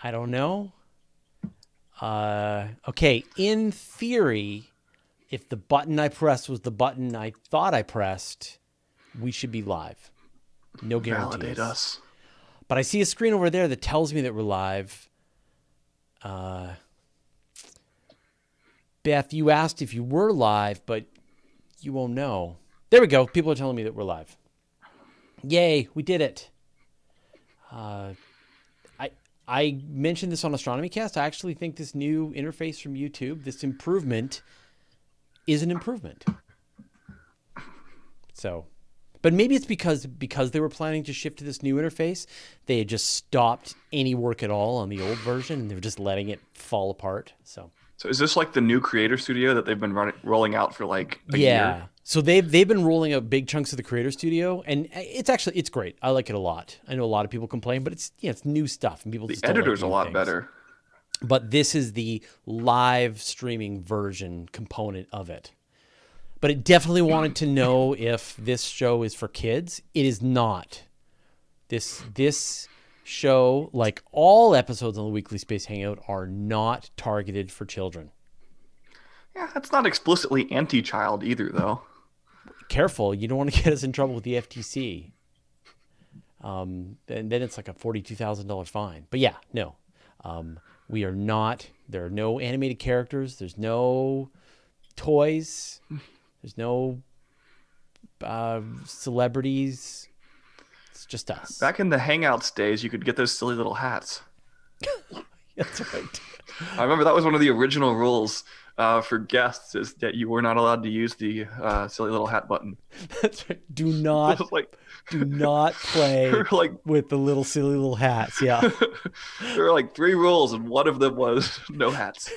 I don't know. Okay, in theory, if the button I pressed was the button I thought I pressed, we should be live. No guarantees. Validate us. But I see a screen over there that tells me that we're live. Beth, you asked if you were live, but you won't know. There we go. People are telling me that we're live. Yay, we did it. I mentioned this on Astronomy Cast. I actually think this new interface from YouTube, this improvement, is an improvement. So, but maybe it's because they were planning to shift to this new interface, they had just stopped any work at all on the old version, and they were just letting it fall apart. So is this like the new Creator Studio that they've been rolling out for like a year? So they've been rolling out big chunks of the Creator Studio, and it's great. I like it a lot. I know a lot of people complain, but it's new stuff, and people. The editor's a lot better. But this is the live streaming version component of it. But it definitely wanted to know if this show is for kids. It is not. This show, like all episodes on the Weekly Space Hangout, are not targeted for children. Yeah, that's not explicitly anti-child either, though. Careful, you don't want to get us in trouble with the FTC. And then it's like a $42,000 fine. But yeah, no. We are not. There are no animated characters. There's no toys. There's no celebrities. It's just us. Back in the Hangouts days, you could get those silly little hats. That's right. I remember that was one of the original rules for guests, is that you were not allowed to use the silly little hat button. That's right. Do not play with the little silly little hats. Yeah. There were like 3 rules, and one of them was no hats.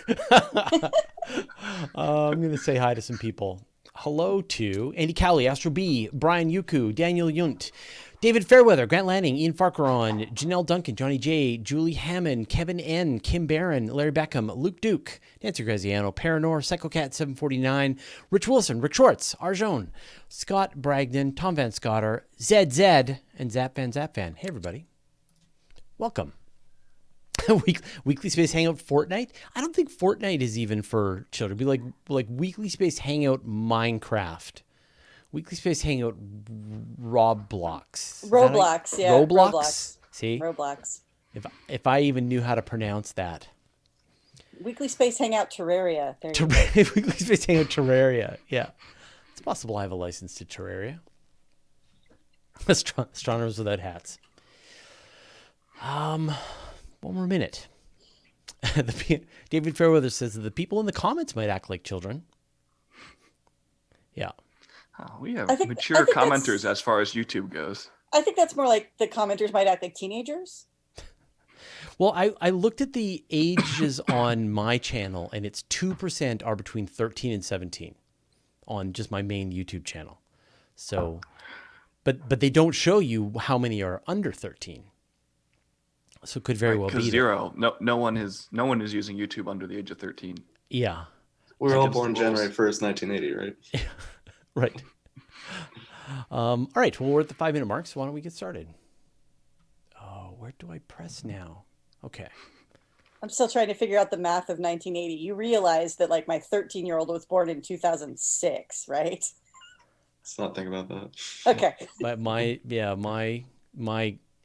I'm going to say hi to some people. Hello to Andy Cowley, Astro B, Brian Yuku, Daniel Yunt, David Fairweather, Grant Lanning, Ian Farquharon, Janelle Duncan, Johnny J, Julie Hammond, Kevin N, Kim Barron, Larry Beckham, Luke Duke, Nancy Graziano, Paranor, Psychocat 749, Rich Wilson, Rick Schwartz, Arjone, Scott Bragdon, Tom Van Scotter, ZZ, and Zap Van Zap Van. Hey, everybody. Welcome. Weekly Space Hangout Fortnite? I don't think Fortnite is even for children. It'd be like Weekly Space Hangout Minecraft. Weekly Space Hangout Roblox. Roblox? See? Roblox. If I even knew how to pronounce that. Weekly Space Hangout Terraria. Weekly Space Hangout Terraria. Yeah. It's possible I have a license to Terraria. Astronomers without hats. One more minute. David Fairweather says that the people in the comments might act like children. Yeah. Oh, we have mature commenters as far as YouTube goes. I think that's more like the commenters might act like teenagers. Well, I looked at the ages on my channel, and it's 2% are between 13 and 17 on just my main YouTube channel. So, but they don't show you how many are under 13. So it could very well be 0. No one is using YouTube under the age of 13. Yeah. We're all born January 1st, 1980, right? Right. All right. Well, we're at the 5-minute mark, so why don't we get started? Oh, where do I press now? Okay. I'm still trying to figure out the math of 1980. You realize that like my 13-year-old was born in 2006, right? Let's not think about that. Okay. But my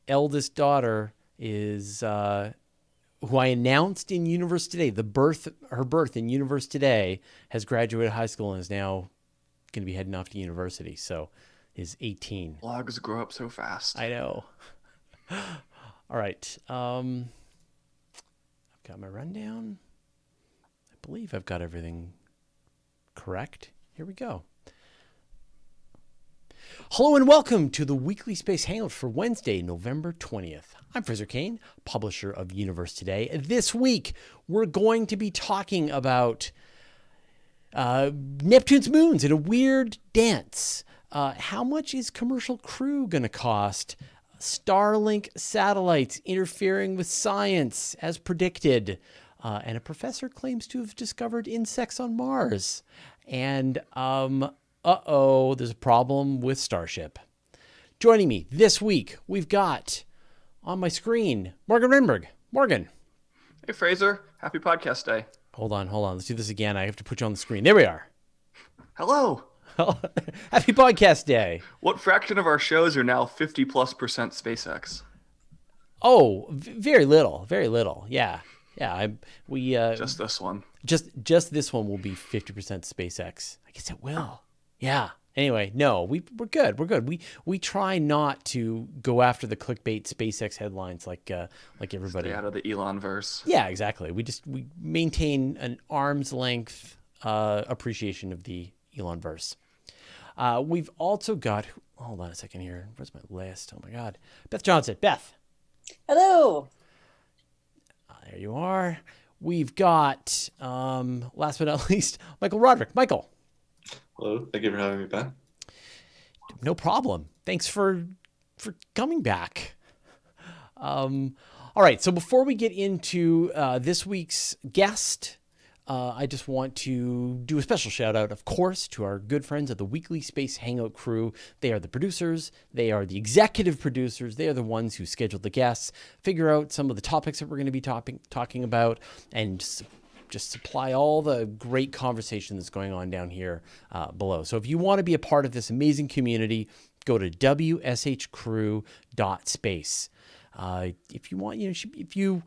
eldest daughter is who I announced in Universe Today. Her birth in Universe Today, has graduated high school and is now going to be heading off to university. So is 18. Blogs grow up so fast. I know. All right. I've got my rundown. I believe I've got everything correct. Here we go. Hello and welcome to the Weekly Space Hangout for Wednesday, November 20th. I'm Fraser Kane, publisher of Universe Today. This week, we're going to be talking about Neptune's moons in a weird dance. How much is commercial crew going to cost? Starlink satellites interfering with science as predicted. And a professor claims to have discovered insects on Mars. And there's a problem with Starship. Joining me this week, we've got on my screen Morgan Renberg. Morgan. Hey, Fraser. Happy podcast day. Hold on. Let's do this again. I have to put you on the screen. There we are. Hello. Happy podcast day. What fraction of our shows are now 50+% SpaceX? Oh, very little. Yeah. Just this one. Just this one will be 50% SpaceX. I guess it will. Yeah. Anyway, no, we're good. We try not to go after the clickbait SpaceX headlines like everybody. Stay out of the Elon verse. Yeah, exactly. We maintain an arm's length appreciation of the Elon verse. We've also got, hold on a second here. Where's my list? Oh my God. Beth Johnson. Beth. Hello. There you are. We've got, last but not least, Michael Roderick. Michael. Hello. Thank you for having me back. No problem. Thanks for coming back. All right. So before we get into this week's guest, I just want to do a special shout out, of course, to our good friends at the Weekly Space Hangout crew. They are the producers. They are the executive producers. They are the ones who schedule the guests, figure out some of the topics that we're going to be talking about, and just supply all the great conversation that's going on down here below. So if you want to be a part of this amazing community, go to wshcrew.space. If you want, if you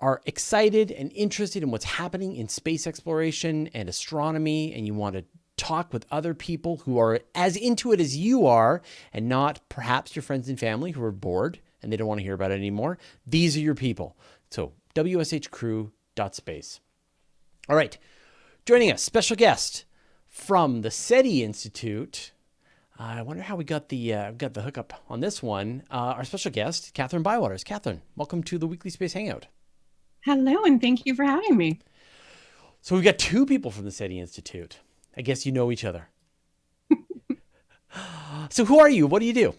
are excited and interested in what's happening in space exploration and astronomy, and you want to talk with other people who are as into it as you are, and not perhaps your friends and family who are bored and they don't want to hear about it anymore, these are your people. So wshcrew.space. All right, joining us, special guest from the SETI Institute. I wonder how we got the hookup on this one. Our special guest, Kathryn Bywaters. Kathryn, welcome to the Weekly Space Hangout. Hello, and thank you for having me. So we've got two people from the SETI Institute. I guess you know each other. So who are you? What do you do?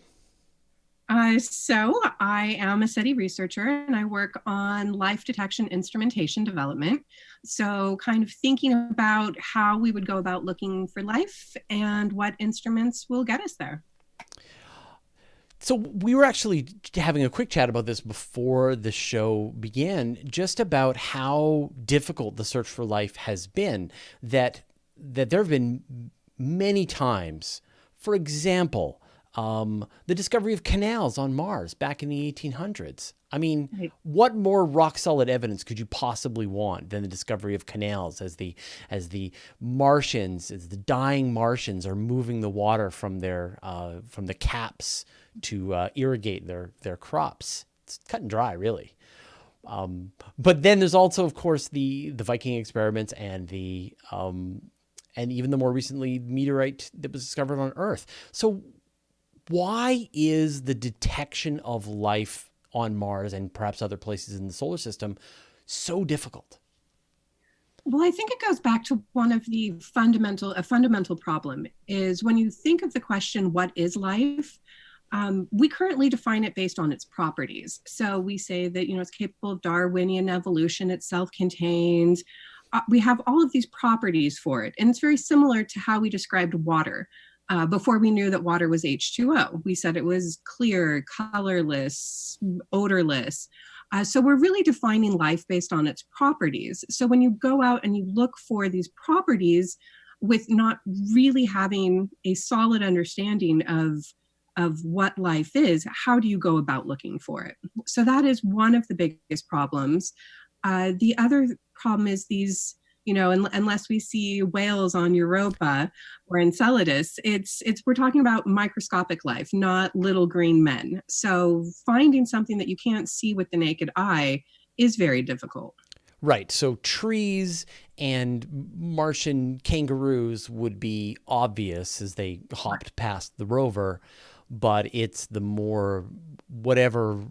So I am a SETI researcher, and I work on life detection instrumentation development. So kind of thinking about how we would go about looking for life and what instruments will get us there. So we were actually having a quick chat about this before the show began, just about how difficult the search for life has been, that there have been many times, for example, the discovery of canals on Mars back in the 1800s. I mean, right. What more rock solid evidence could you possibly want than the discovery of canals as the Martians, as the dying Martians are moving the water from the caps to irrigate their crops? It's cut and dry, really. But then there's also, of course, the Viking experiments and and even the more recently meteorite that was discovered on Earth. So why is the detection of life on Mars and perhaps other places in the solar system so difficult? Well, I think it goes back to one of a fundamental problem is when you think of the question, what is life? We currently define it based on its properties. So we say that, it's capable of Darwinian evolution, it's self-contained. We have all of these properties for it. And it's very similar to how we described water. Before we knew that water was H2O, we said it was clear, colorless, odorless. So we're really defining life based on its properties. So when you go out and you look for these properties with not really having a solid understanding of what life is, how do you go about looking for it? So that is one of the biggest problems. The other problem is these, unless we see whales on Europa or Enceladus, we're talking about microscopic life, not little green men. So finding something that you can't see with the naked eye is very difficult. Right. So trees and Martian kangaroos would be obvious as they hopped past the rover, but it's the more whatever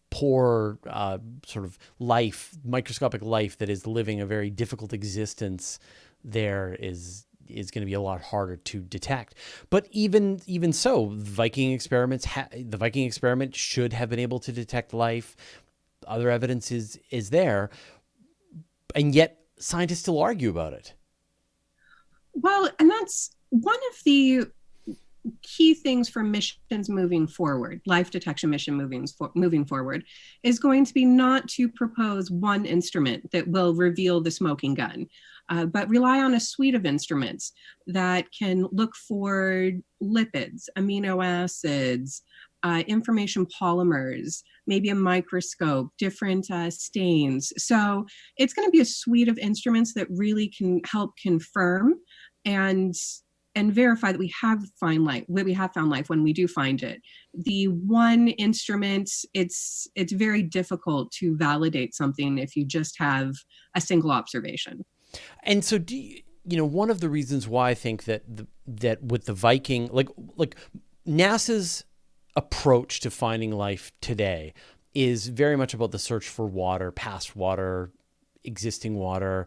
poor sort of life, microscopic life that is living a very difficult existence there is going to be a lot harder to detect. But even so, the Viking experiment should have been able to detect life. Other evidence is there, and yet scientists still argue about it. Well, and that's one of the key things for missions moving forward, life detection mission moving forward, is going to be not to propose one instrument that will reveal the smoking gun, but rely on a suite of instruments that can look for lipids, amino acids, information polymers, maybe a microscope, different stains. So it's going to be a suite of instruments that really can help confirm and verify that we have found life when we do find it. The one instrument, it's very difficult to validate something if you just have a single observation. And so one of the reasons why I think that that with the Viking, like NASA's approach to finding life today is very much about the search for water, past water, existing water,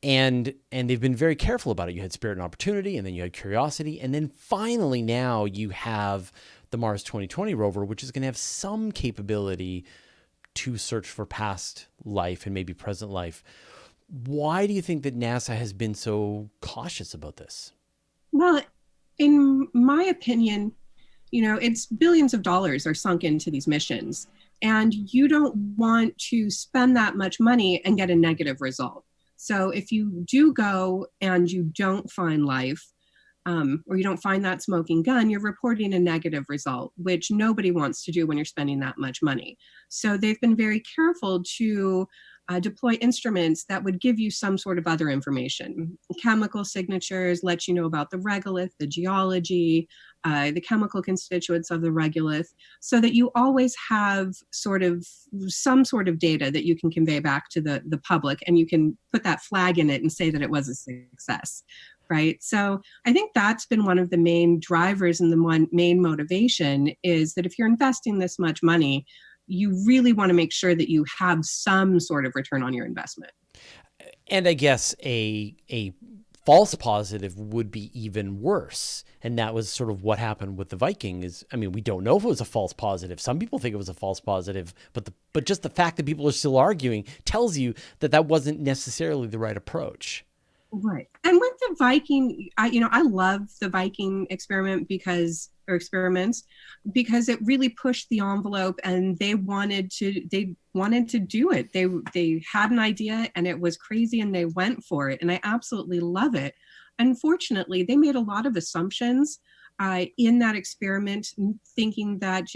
and they've been very careful about it. You had Spirit and Opportunity, and then you had Curiosity, and then finally now you have the Mars 2020 rover, which is going to have some capability to search for past life and maybe present life. Why do you think that NASA has been so cautious about this? Well, in my opinion, it's billions of dollars are sunk into these missions, and you don't want to spend that much money and get a negative result. So if you do go and you don't find life, or you don't find that smoking gun, you're reporting a negative result, which nobody wants to do when you're spending that much money. So they've been very careful to deploy instruments that would give you some sort of other information. Chemical signatures let you know about the regolith, the geology, the chemical constituents of the regolith, so that you always have some sort of data that you can convey back to the public, and you can put that flag in it and say that it was a success. Right. So I think that's been one of the main drivers, and the main motivation is that if you're investing this much money, you really want to make sure that you have some sort of return on your investment. And I guess a false positive would be even worse. And that was sort of what happened with the Viking we don't know if it was a false positive. Some people think it was a false positive, but just the fact that people are still arguing tells you that wasn't necessarily the right approach. Right. And with the Viking, I love the Viking experiments because it really pushed the envelope, and they wanted to do it. They had an idea and it was crazy, and they went for it. And I absolutely love it. Unfortunately, they made a lot of assumptions in that experiment, thinking that,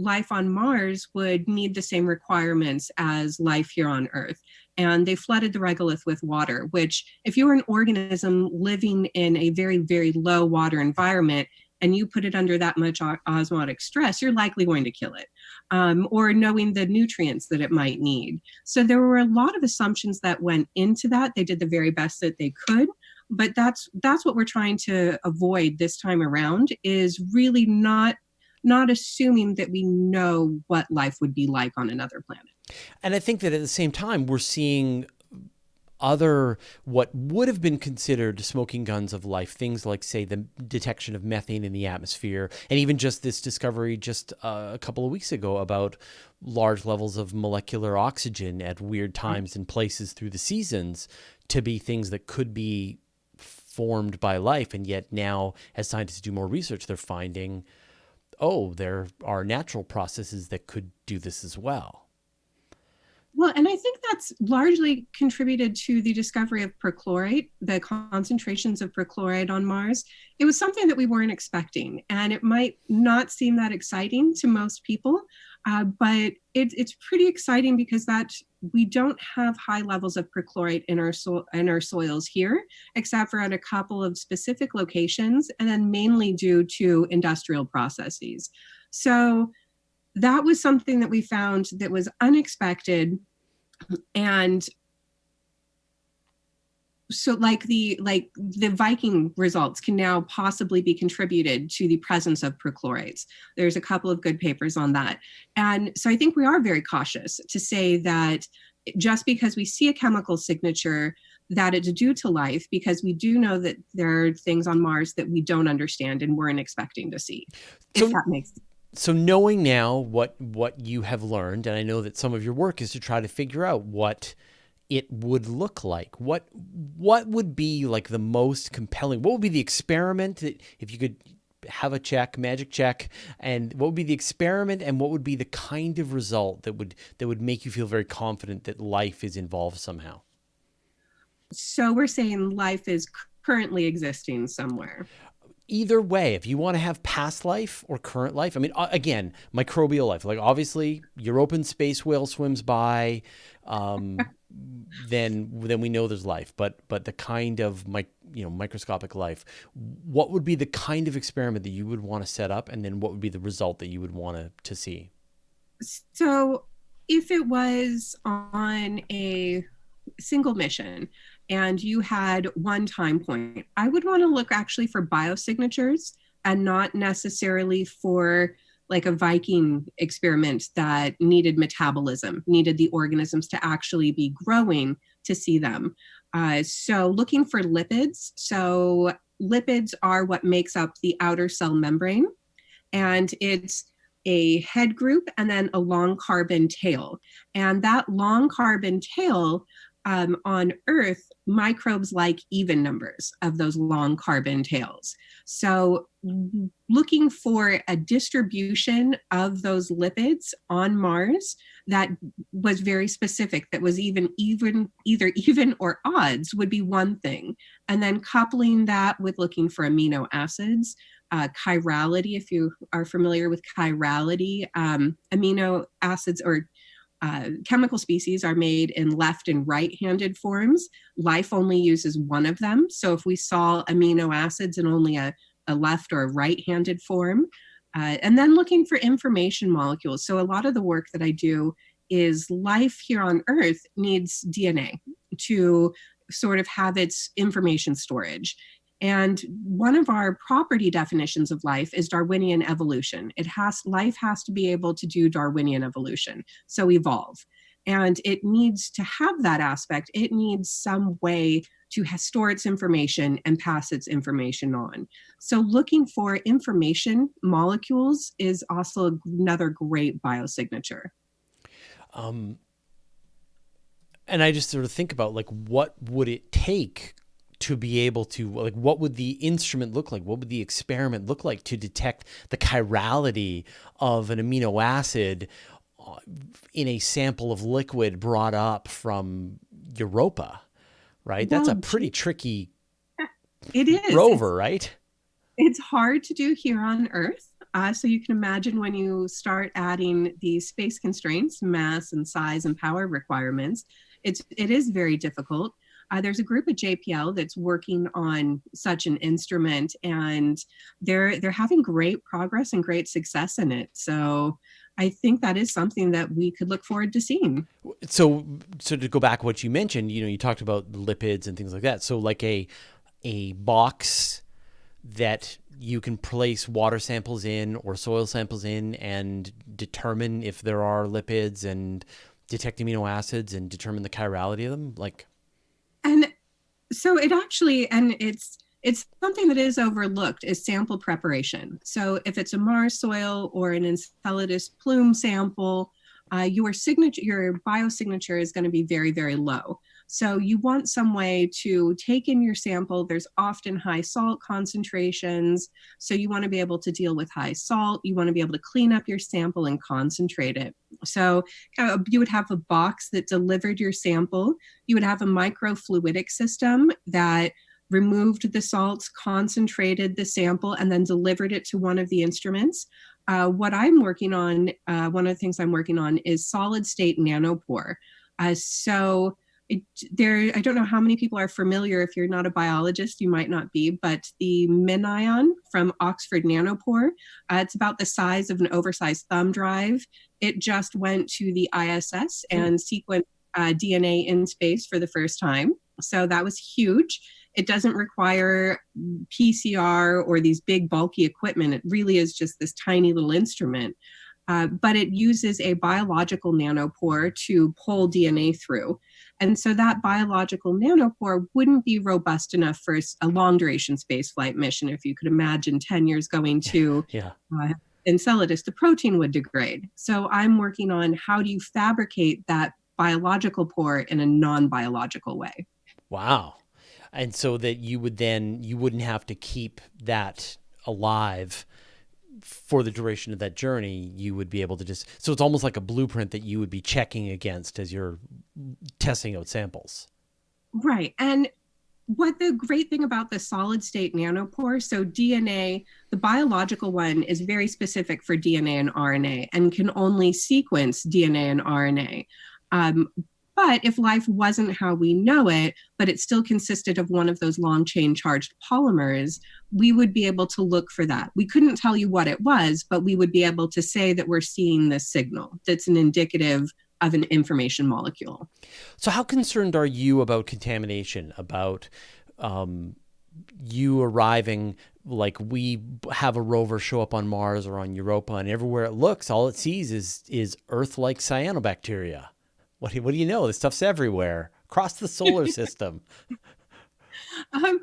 life on Mars would need the same requirements as life here on Earth. And they flooded the regolith with water, which, if you're an organism living in a very, very low water environment and you put it under that much osmotic stress, you're likely going to kill it, or knowing the nutrients that it might need. So there were a lot of assumptions that went into that. They did the very best that they could. But that's what we're trying to avoid this time around, is really not assuming that we know what life would be like on another planet. And I think that at the same time, we're seeing other, what would have been considered smoking guns of life, things like, say, the detection of methane in the atmosphere, and even just this discovery just a couple of weeks ago about large levels of molecular oxygen at weird times and places through the seasons, to be things that could be formed by life. And yet now, as scientists do more research, they're finding, there are natural processes that could do this as well. Well, and I think that's largely contributed to the discovery of perchlorate, the concentrations of perchlorate on Mars. It was something that we weren't expecting, and it might not seem that exciting to most people, but it's pretty exciting because we don't have high levels of perchlorate in our soils here, except for at a couple of specific locations, and then mainly due to industrial processes. So that was something that we found that was unexpected. And so the Viking results can now possibly be contributed to the presence of perchlorates. There's a couple of good papers on that. And so I think we are very cautious to say that just because we see a chemical signature that it's due to life, because we do know that there are things on Mars that we don't understand and weren't expecting to see, if that makes sense. So knowing now what you have learned, and I know that some of your work is to try to figure out what it would look like? What would be like the most compelling? What would be the experiment that, if you could have a magic check, and what would be the experiment, and what would be the kind of result that would make you feel very confident that life is involved somehow? So we're saying life is currently existing somewhere. Either way, if you want to have past life or current life, I mean, again, microbial life, like obviously European space whale swims by, then we know there's life, but the kind of microscopic life, what would be the kind of experiment that you would want to set up, and then what would be the result that you would want to see? So if it was on a single mission and you had one time point, I would want to look actually for biosignatures and not necessarily for like a Viking experiment that needed metabolism, needed the organisms to actually be growing to see them. So looking for lipids. So lipids are what makes up the outer cell membrane, and it's a head group and then a long carbon tail. And that long carbon tail, on Earth, microbes like even numbers of those long carbon tails. So looking for a distribution of those lipids on Mars that was very specific, that was either even or odds, would be one thing. And then coupling that with looking for amino acids, chirality, if you are familiar with chirality, amino acids or chemical species are made in left and right-handed forms. Life only uses one of them. So if we saw amino acids in only a left or a right-handed form, and then looking for information molecules. So a lot of the work that I do is life here on Earth needs DNA to sort of have its information storage. And one of our property definitions of life is Darwinian evolution. Life has to be able to do Darwinian evolution, so evolve. And it needs to have that aspect. It needs some way to store its information and pass its information on. So looking for information molecules is also another great biosignature. And I just sort of think about, like, what would it take to be able to, like, what would the instrument look like? What would the experiment look like to detect the chirality of an amino acid in a sample of liquid brought up from Europa, right? That's a pretty tricky rover, right? It's hard to do here on Earth. So you can imagine when you start adding these space constraints, mass and size and power requirements, it is very difficult. There's a group at JPL that's working on such an instrument, and they're having great progress and great success in it. So I think that is something that we could look forward to seeing. So to go back to what you mentioned, you talked about lipids and things like that. So like a box that you can place water samples in or soil samples in and determine if there are lipids and detect amino acids and determine the chirality of them, like. And so it's something that is overlooked is sample preparation. So if it's a Mars soil or an Enceladus plume sample, your biosignature is going to be very, very low. So you want some way to take in your sample. There's often high salt concentrations. So you want to be able to deal with high salt. You want to be able to clean up your sample and concentrate it. So you would have a box that delivered your sample. You would have a microfluidic system that removed the salts, concentrated the sample, and then delivered it to one of the instruments. What I'm working on, one of the things I'm working on is solid state nanopore. I don't know how many people are familiar. If you're not a biologist, you might not be, but the MinION from Oxford Nanopore, it's about the size of an oversized thumb drive. It just went to the ISS and sequenced DNA in space for the first time. So that was huge. It doesn't require PCR or these big bulky equipment. It really is just this tiny little instrument. But it uses a biological nanopore to pull DNA through. And so that biological nanopore wouldn't be robust enough for a long duration spaceflight mission. If you could imagine 10 years going to Enceladus, the protein would degrade. So I'm working on how do you fabricate that biological pore in a non-biological way. Wow. And so that you wouldn't have to keep that alive for the duration of that journey. You would be able to so it's almost like a blueprint that you would be checking against as you're testing out samples. Right. And what the great thing about the solid state nanopore, so DNA, the biological one is very specific for DNA and RNA and can only sequence DNA and RNA. But if life wasn't how we know it, but it still consisted of one of those long chain charged polymers, we would be able to look for that. We couldn't tell you what it was, but we would be able to say that we're seeing this signal that's an indicative of an information molecule. So how concerned are you about contamination, about you arriving, like we have a rover show up on Mars or on Europa, and everywhere it looks, all it sees is Earth-like cyanobacteria. What do you know? This stuff's everywhere across the solar system. I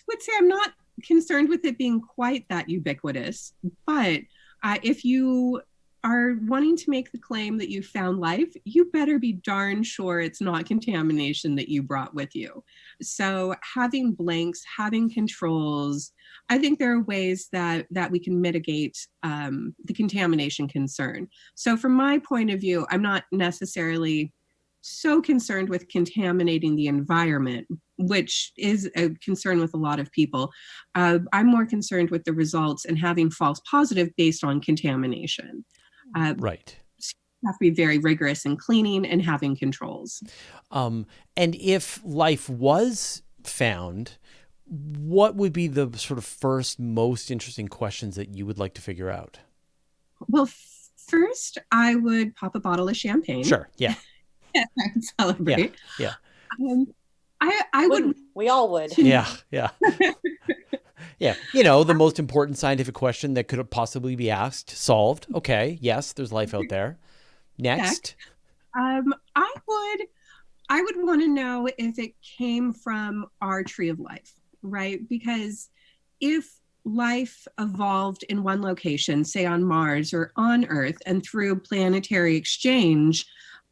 would say I'm not concerned with it being quite that ubiquitous, but if you are wanting to make the claim that you found life, you better be darn sure it's not contamination that you brought with you. So having blanks, having controls, I think there are ways that we can mitigate the contamination concern. So from my point of view, I'm not necessarily so concerned with contaminating the environment, which is a concern with a lot of people. I'm more concerned with the results and having false positive based on contamination. Right. You have to be very rigorous in cleaning and having controls. And if life was found, what would be the sort of first most interesting questions that you would like to figure out? Well, first, I would pop a bottle of champagne. Sure. Yeah. And celebrate. Yeah. I would. We all would. Yeah. Yeah. Yeah. You know, the most important scientific question that could possibly be asked, solved. Okay. Yes, there's life out there. Next. I would want to know if it came from our tree of life, right? Because if life evolved in one location, say on Mars or on Earth, and through planetary exchange,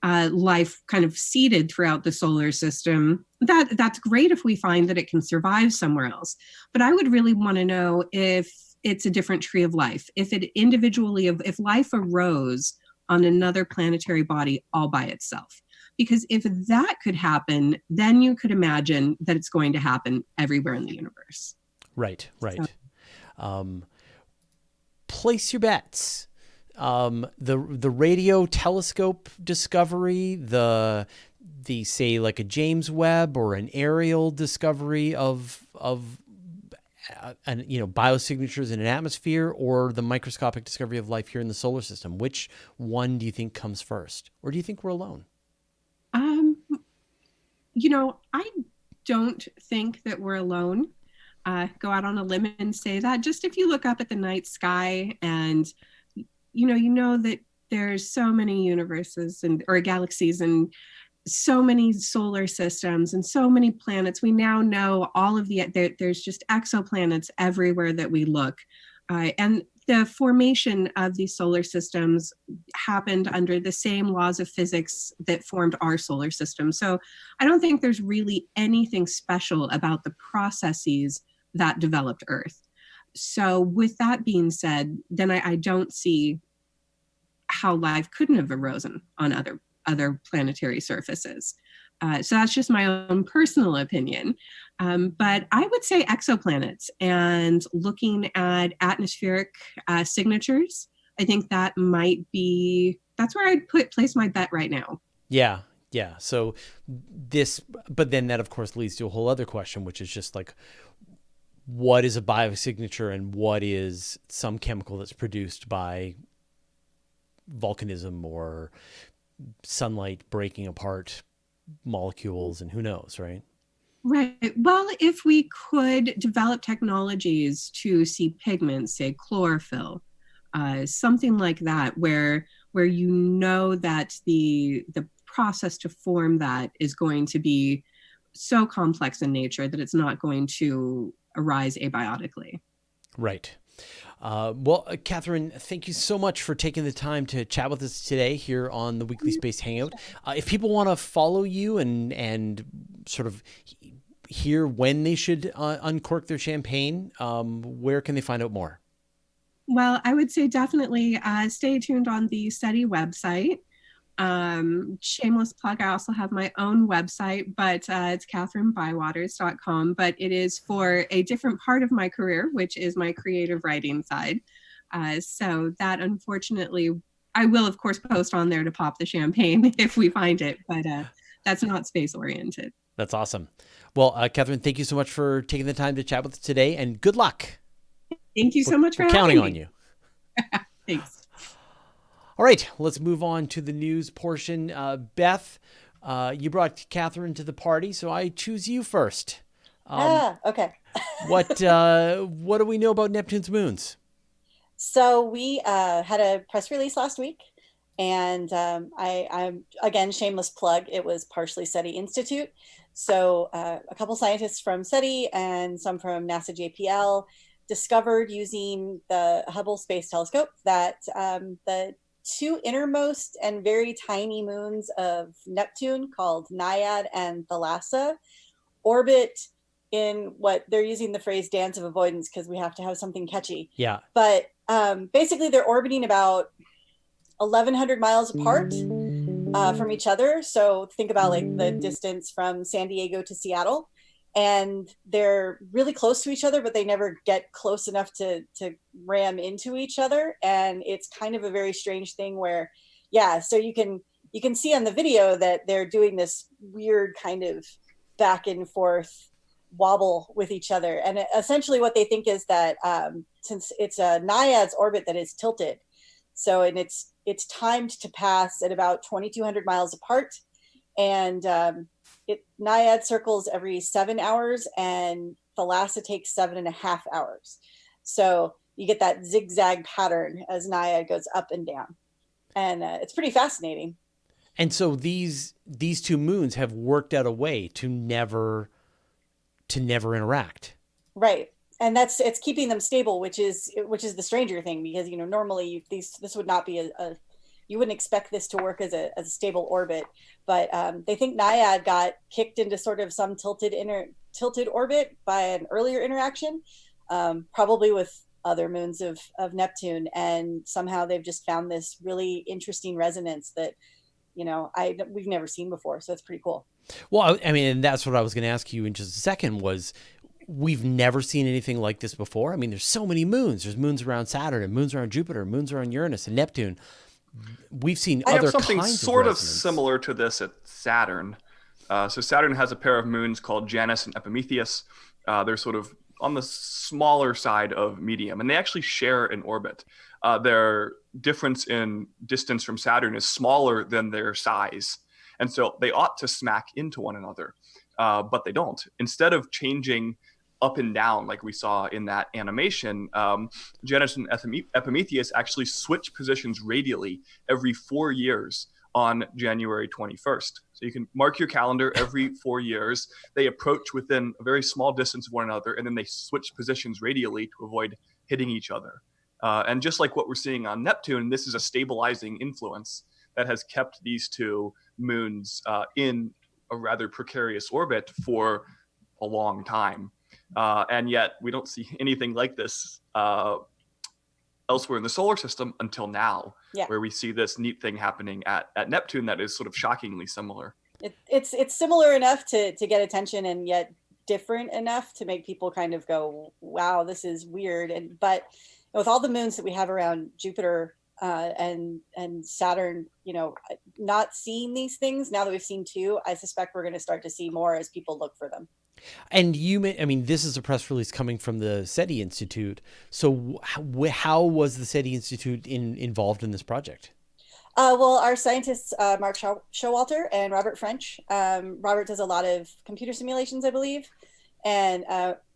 life kind of seeded throughout the solar system, that's great if we find that it can survive somewhere else. But I would really want to know if it's a different tree of life, if life arose on another planetary body all by itself. Because if that could happen, then you could imagine that it's going to happen everywhere in the universe. Right. Place your bets. The radio telescope discovery, the say like a James Webb or an aerial discovery of biosignatures in an atmosphere, or the microscopic discovery of life here in the solar system. Which one do you think comes first, or do you think we're alone? I don't think that we're alone. Go out on a limb and say that. Just if you look up at the night sky and you know that there's so many universes or galaxies and so many solar systems and so many planets. We now know there's just exoplanets everywhere that we look. And the formation of these solar systems happened under the same laws of physics that formed our solar system. So I don't think there's really anything special about the processes that developed Earth. So with that being said, then I don't see how life couldn't have arisen on other planetary surfaces. So that's just my own personal opinion. But I would say exoplanets and looking at atmospheric signatures. I think that's where I'd place my bet right now. Yeah. So but then that of course leads to a whole other question, which is just like, what is a biosignature and what is some chemical that's produced by volcanism or sunlight breaking apart molecules, and who knows, right? Right. Well, if we could develop technologies to see pigments, say chlorophyll, something like that, where you know that the process to form that is going to be so complex in nature that it's not going to arise abiotically. Right. Kathryn, thank you so much for taking the time to chat with us today here on the Weekly Space Hangout. If people want to follow you and sort of hear when they should uncork their champagne, where can they find out more? Well, I would say definitely stay tuned on the SETI website. Shameless plug, I also have my own website, but it's kathrynbywaters.com, but it is for a different part of my career, which is my creative writing side. So that, unfortunately, I will of course post on there to pop the champagne if we find it, but that's not space oriented. That's awesome. Well, Kathryn, thank you so much for taking the time to chat with us today, and good luck. Thank you so much for We're having counting me. on you. Thanks. All right, let's move on to the news portion. Beth, you brought Kathryn to the party, so I choose you first. Okay. What do we know about Neptune's moons? So we had a press release last week, and I'm again, shameless plug, it was partially SETI Institute. So a couple scientists from SETI and some from NASA JPL discovered using the Hubble Space Telescope that the two innermost and very tiny moons of Neptune, called Naiad and Thalassa, orbit in what they're using the phrase dance of avoidance because we have to have something catchy. Yeah. But basically they're orbiting about 1,100 miles apart from each other. So think about like the distance from San Diego to Seattle. And they're really close to each other, but they never get close enough to ram into each other. And it's kind of a very strange thing where, yeah, so you can see on the video that they're doing this weird kind of back and forth wobble with each other. And essentially what they think is that since it's a Naiad's orbit that is tilted, so and it's timed to pass at about 2,200 miles apart, and Naiad circles every 7 hours, and Thalassa takes 7.5 hours. So you get that zigzag pattern as Naiad goes up and down, and it's pretty fascinating. And so these two moons have worked out a way to never interact. Right. And it's keeping them stable, which is the stranger thing, because normally this would not be you wouldn't expect this to work as a stable orbit, but they think Naiad got kicked into sort of some tilted orbit by an earlier interaction, probably with other moons of Neptune, and somehow they've just found this really interesting resonance that we've never seen before. So it's pretty cool. Well, I mean, and that's what I was going to ask you in just a second was, we've never seen anything like this before. I mean, there's so many moons. There's moons around Saturn and moons around Jupiter, moons around Uranus and Neptune. We've seen other something kinds sort of resonance. similar to this at Saturn. So Saturn has a pair of moons called Janus and Epimetheus. They're sort of on the smaller side of medium, and they actually share an orbit. Their difference in distance from Saturn is smaller than their size. And so they ought to smack into one another, but they don't. Instead of changing up and down like we saw in that animation, Janus and Epimetheus actually switch positions radially every 4 years on January 21st. So you can mark your calendar every 4 years. They approach within a very small distance of one another, and then they switch positions radially to avoid hitting each other. And just like what we're seeing on Neptune, this is a stabilizing influence that has kept these two moons in a rather precarious orbit for a long time. And yet we don't see anything like this elsewhere in the solar system until now, where we see this neat thing happening at Neptune that is sort of shockingly similar. It's similar enough to get attention, and yet different enough to make people kind of go, wow, this is weird. But with all the moons that we have around Jupiter and Saturn, not seeing these things, now that we've seen two, I suspect we're going to start to see more as people look for them. And this is a press release coming from the SETI Institute. So how was the SETI Institute involved in this project? Well, our scientists, Mark Showalter and Robert French. Robert does a lot of computer simulations, I believe. And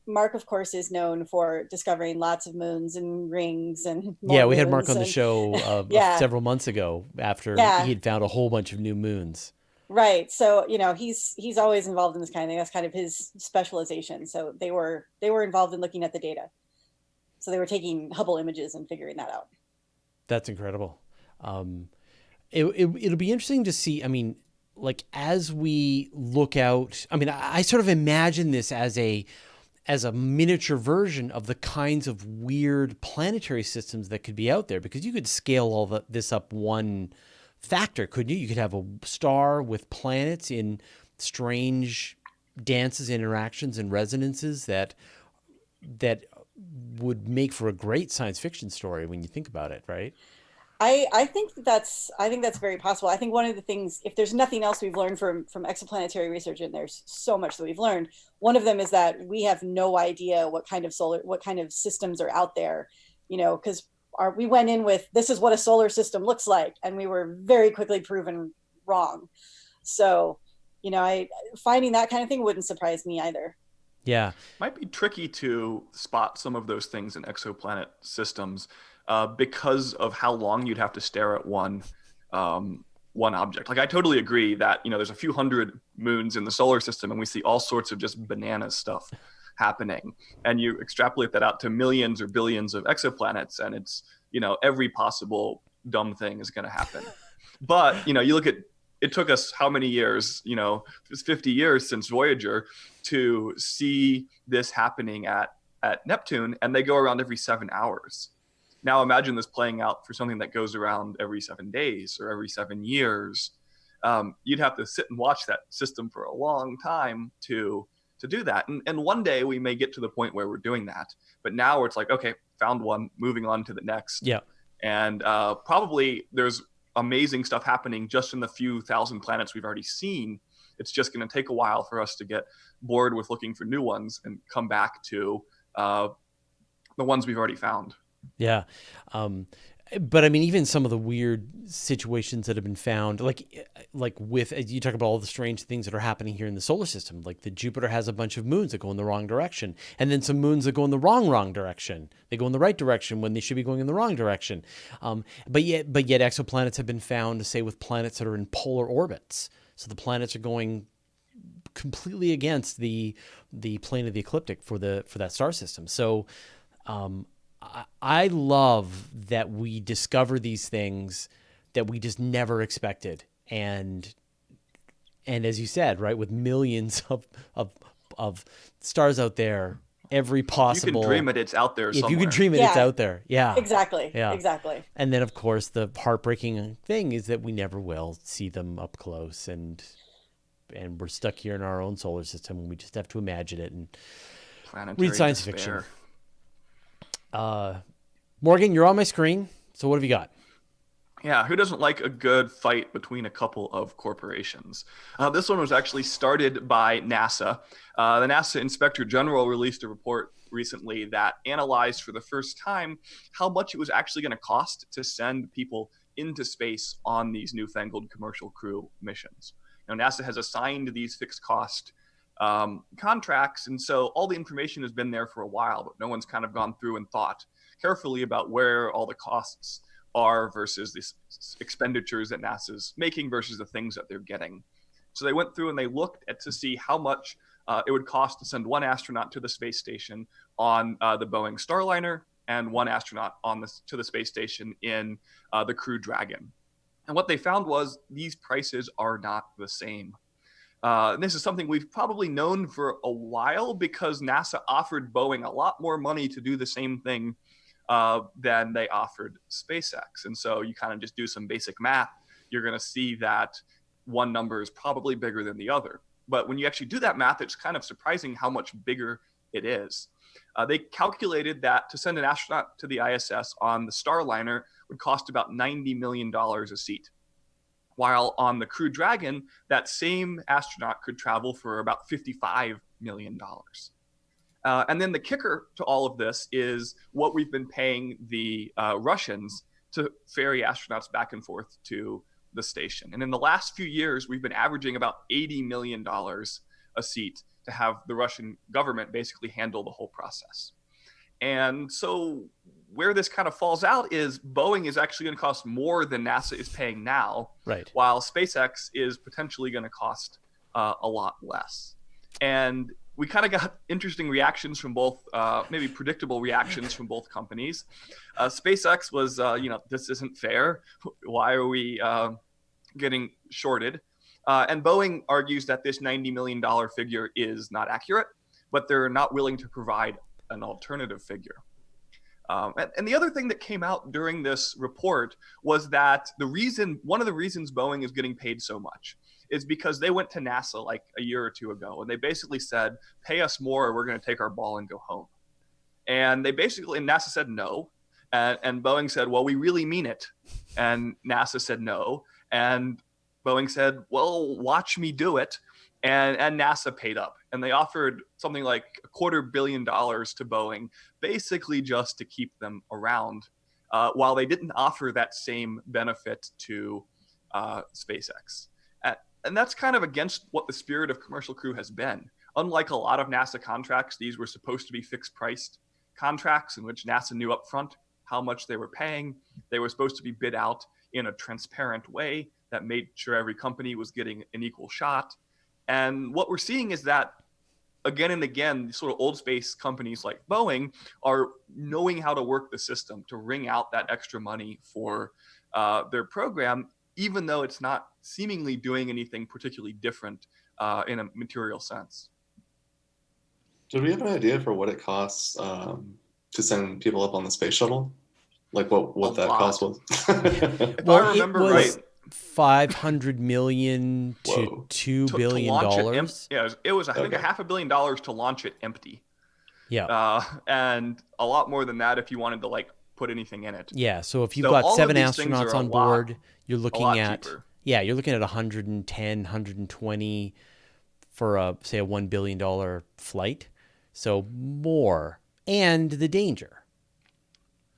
Mark, of course, is known for discovering lots of moons and rings and we had Mark on the show several months ago after he had found a whole bunch of new moons. Right. So, he's always involved in this kind of thing. That's kind of his specialization. So they were involved in looking at the data. So they were taking Hubble images and figuring that out. That's incredible. It'll be interesting to see. I mean, like as we look out, I mean, I sort of imagine this as a miniature version of the kinds of weird planetary systems that could be out there, because you could scale all this up one factor, couldn't you? You could have a star with planets in strange dances, interactions, and resonances that would make for a great science fiction story when you think about it, right? I think that's very possible. I think one of the things, if there's nothing else we've learned from exoplanetary research, and there's so much that we've learned, one of them is that we have no idea what kind of systems are out there, because we went in with, this is what a solar system looks like, and we were very quickly proven wrong. So, finding that kind of thing wouldn't surprise me either. Yeah. Might be tricky to spot some of those things in exoplanet systems. Because of how long you'd have to stare at one object. Like I totally agree that, there's a few hundred moons in the solar system and we see all sorts of just banana stuff happening. And you extrapolate that out to millions or billions of exoplanets and it's, every possible dumb thing is going to happen. But, you look at, it took us how many years, it was 50 years since Voyager to see this happening at Neptune, and they go around every 7 hours. Now imagine this playing out for something that goes around every 7 days or every 7 years. You'd have to sit and watch that system for a long time to do that. And one day we may get to the point where we're doing that. But now it's like, okay, found one, moving on to the next. Yeah. And probably there's amazing stuff happening just in the few thousand planets we've already seen. It's just going to take a while for us to get bored with looking for new ones and come back to the ones we've already found. Yeah. But I mean, even some of the weird situations that have been found, like with, you talk about all the strange things that are happening here in the solar system, like the Jupiter has a bunch of moons that go in the wrong direction, and then some moons that go in the wrong direction. They go in the right direction when they should be going in the wrong direction. But yet exoplanets have been found, say, with planets that are in polar orbits. So the planets are going completely against the plane of the ecliptic for that star system. So, I love that we discover these things that we just never expected, and as you said, right, with millions of stars out there, every possible. You can dream it; it's out there somewhere. If you can dream it, it's out there. Yeah, exactly. Yeah, exactly. And then, of course, the heartbreaking thing is that we never will see them up close, and we're stuck here in our own solar system, and we just have to imagine it and Planetary read science despair. fiction. Morgan, you're on my screen. So what have you got? Yeah, who doesn't like a good fight between a couple of corporations? This one was actually started by NASA. The NASA Inspector General released a report recently that analyzed for the first time how much it was actually going to cost to send people into space on these newfangled commercial crew missions. Now, NASA has assigned these fixed cost contracts, and so all the information has been there for a while, but no one's kind of gone through and thought carefully about where all the costs are versus the expenditures that NASA's making versus the things that they're getting. So they went through and they looked to see how much it would cost to send one astronaut to the space station on the Boeing Starliner and one astronaut to the space station in the Crew Dragon. And what they found was these prices are not the same. This is something we've probably known for a while because NASA offered Boeing a lot more money to do the same thing than they offered SpaceX. And so you kind of just do some basic math, you're going to see that one number is probably bigger than the other. But when you actually do that math, it's kind of surprising how much bigger it is. They calculated that to send an astronaut to the ISS on the Starliner would cost about $90 million a seat. While on the Crew Dragon, that same astronaut could travel for about $55 million. And then the kicker to all of this is what we've been paying the Russians to ferry astronauts back and forth to the station. And in the last few years, we've been averaging about $80 million a seat to have the Russian government basically handle the whole process. And so where this kind of falls out is Boeing is actually going to cost more than NASA is paying now, right? While SpaceX is potentially going to cost a lot less. And we kind of got interesting reactions from both, maybe predictable reactions from both companies. SpaceX was, this isn't fair. Why are we getting shorted? And Boeing argues that this $90 million figure is not accurate, but they're not willing to provide an alternative figure. And the other thing that came out during this report was that one of the reasons Boeing is getting paid so much is because they went to NASA like a year or two ago, and they basically said, pay us more or we're going to take our ball and go home. And NASA said no. And Boeing said, well, we really mean it. And NASA said no. And Boeing said, well, watch me do it. And NASA paid up. And they offered something like $250 million to Boeing, basically just to keep them around, while they didn't offer that same benefit to SpaceX. And that's kind of against what the spirit of Commercial Crew has been. Unlike a lot of NASA contracts, these were supposed to be fixed-priced contracts in which NASA knew upfront how much they were paying. They were supposed to be bid out in a transparent way that made sure every company was getting an equal shot. And what we're seeing is that again and again, sort of old space companies like Boeing are knowing how to work the system to wring out that extra money for their program, even though it's not seemingly doing anything particularly different in a material sense. Do we have an idea for what it costs to send people up on the space shuttle? Like what that cost was? If I remember right, $500 million to $2 billion. It was I think $500 million to launch it empty. Yeah. And a lot more than that if you wanted to like put anything in it. Yeah. So if you've got 7 astronauts on board, you're looking at cheaper. you're looking at 110, 120 for say a $1 billion flight. So more, and the danger.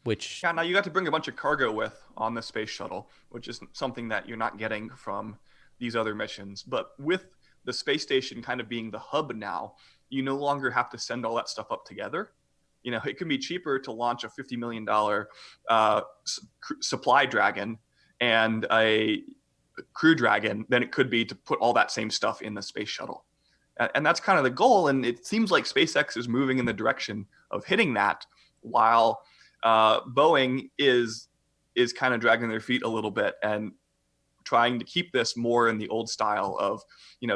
Which now you got to bring a bunch of cargo with on the space shuttle, which is something that you're not getting from these other missions. But with the space station kind of being the hub now, you no longer have to send all that stuff up together. You know, it can be cheaper to launch a $50 million supply Dragon and a Crew Dragon than it could be to put all that same stuff in the space shuttle. And that's kind of the goal. And it seems like SpaceX is moving in the direction of hitting that, while Boeing is kind of dragging their feet a little bit and trying to keep this more in the old style of,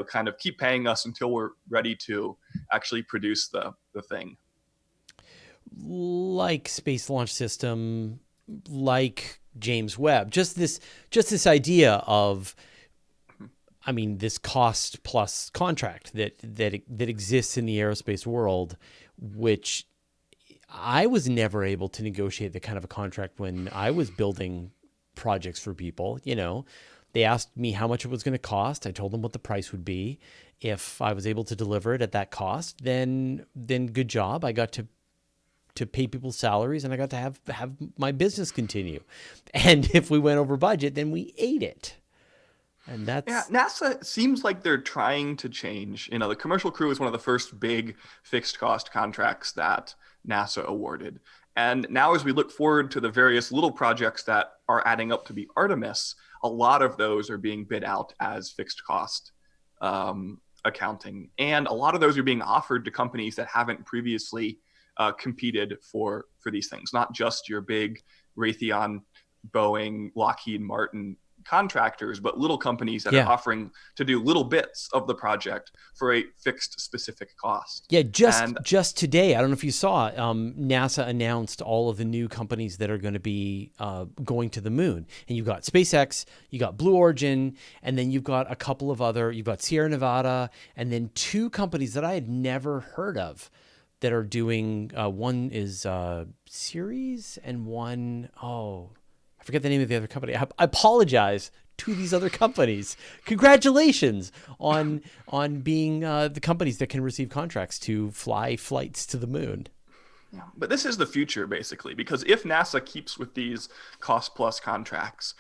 kind of keep paying us until we're ready to actually produce the thing. Like Space Launch System, like James Webb, just this idea of, this cost plus contract that exists in the aerospace world, which I was never able to negotiate the kind of a contract when I was building projects for people. They asked me how much it was going to cost. I told them what the price would be. If I was able to deliver it at that cost, then good job. I got to pay people's salaries and I got to have my business continue. And if we went over budget, then we ate it. And that's NASA seems like they're trying to change. The Commercial Crew is one of the first big fixed cost contracts that NASA awarded. And now as we look forward to the various little projects that are adding up to be Artemis, a lot of those are being bid out as fixed cost accounting. And a lot of those are being offered to companies that haven't previously competed for these things, not just your big Raytheon, Boeing, Lockheed Martin contractors, but little companies that are offering to do little bits of the project for a fixed specific cost. Yeah, just today, I don't know if you saw, NASA announced all of the new companies that are going to be going to the moon. And you've got SpaceX, you got Blue Origin, and then you've got a couple of you've got Sierra Nevada, and then 2 companies that I had never heard of that are doing, one is Ceres and one, I forget the name of the other company. I apologize to these other companies. Congratulations on being the companies that can receive contracts to fly flights to the moon. Yeah, but this is the future, basically, because if NASA keeps with these cost-plus contracts,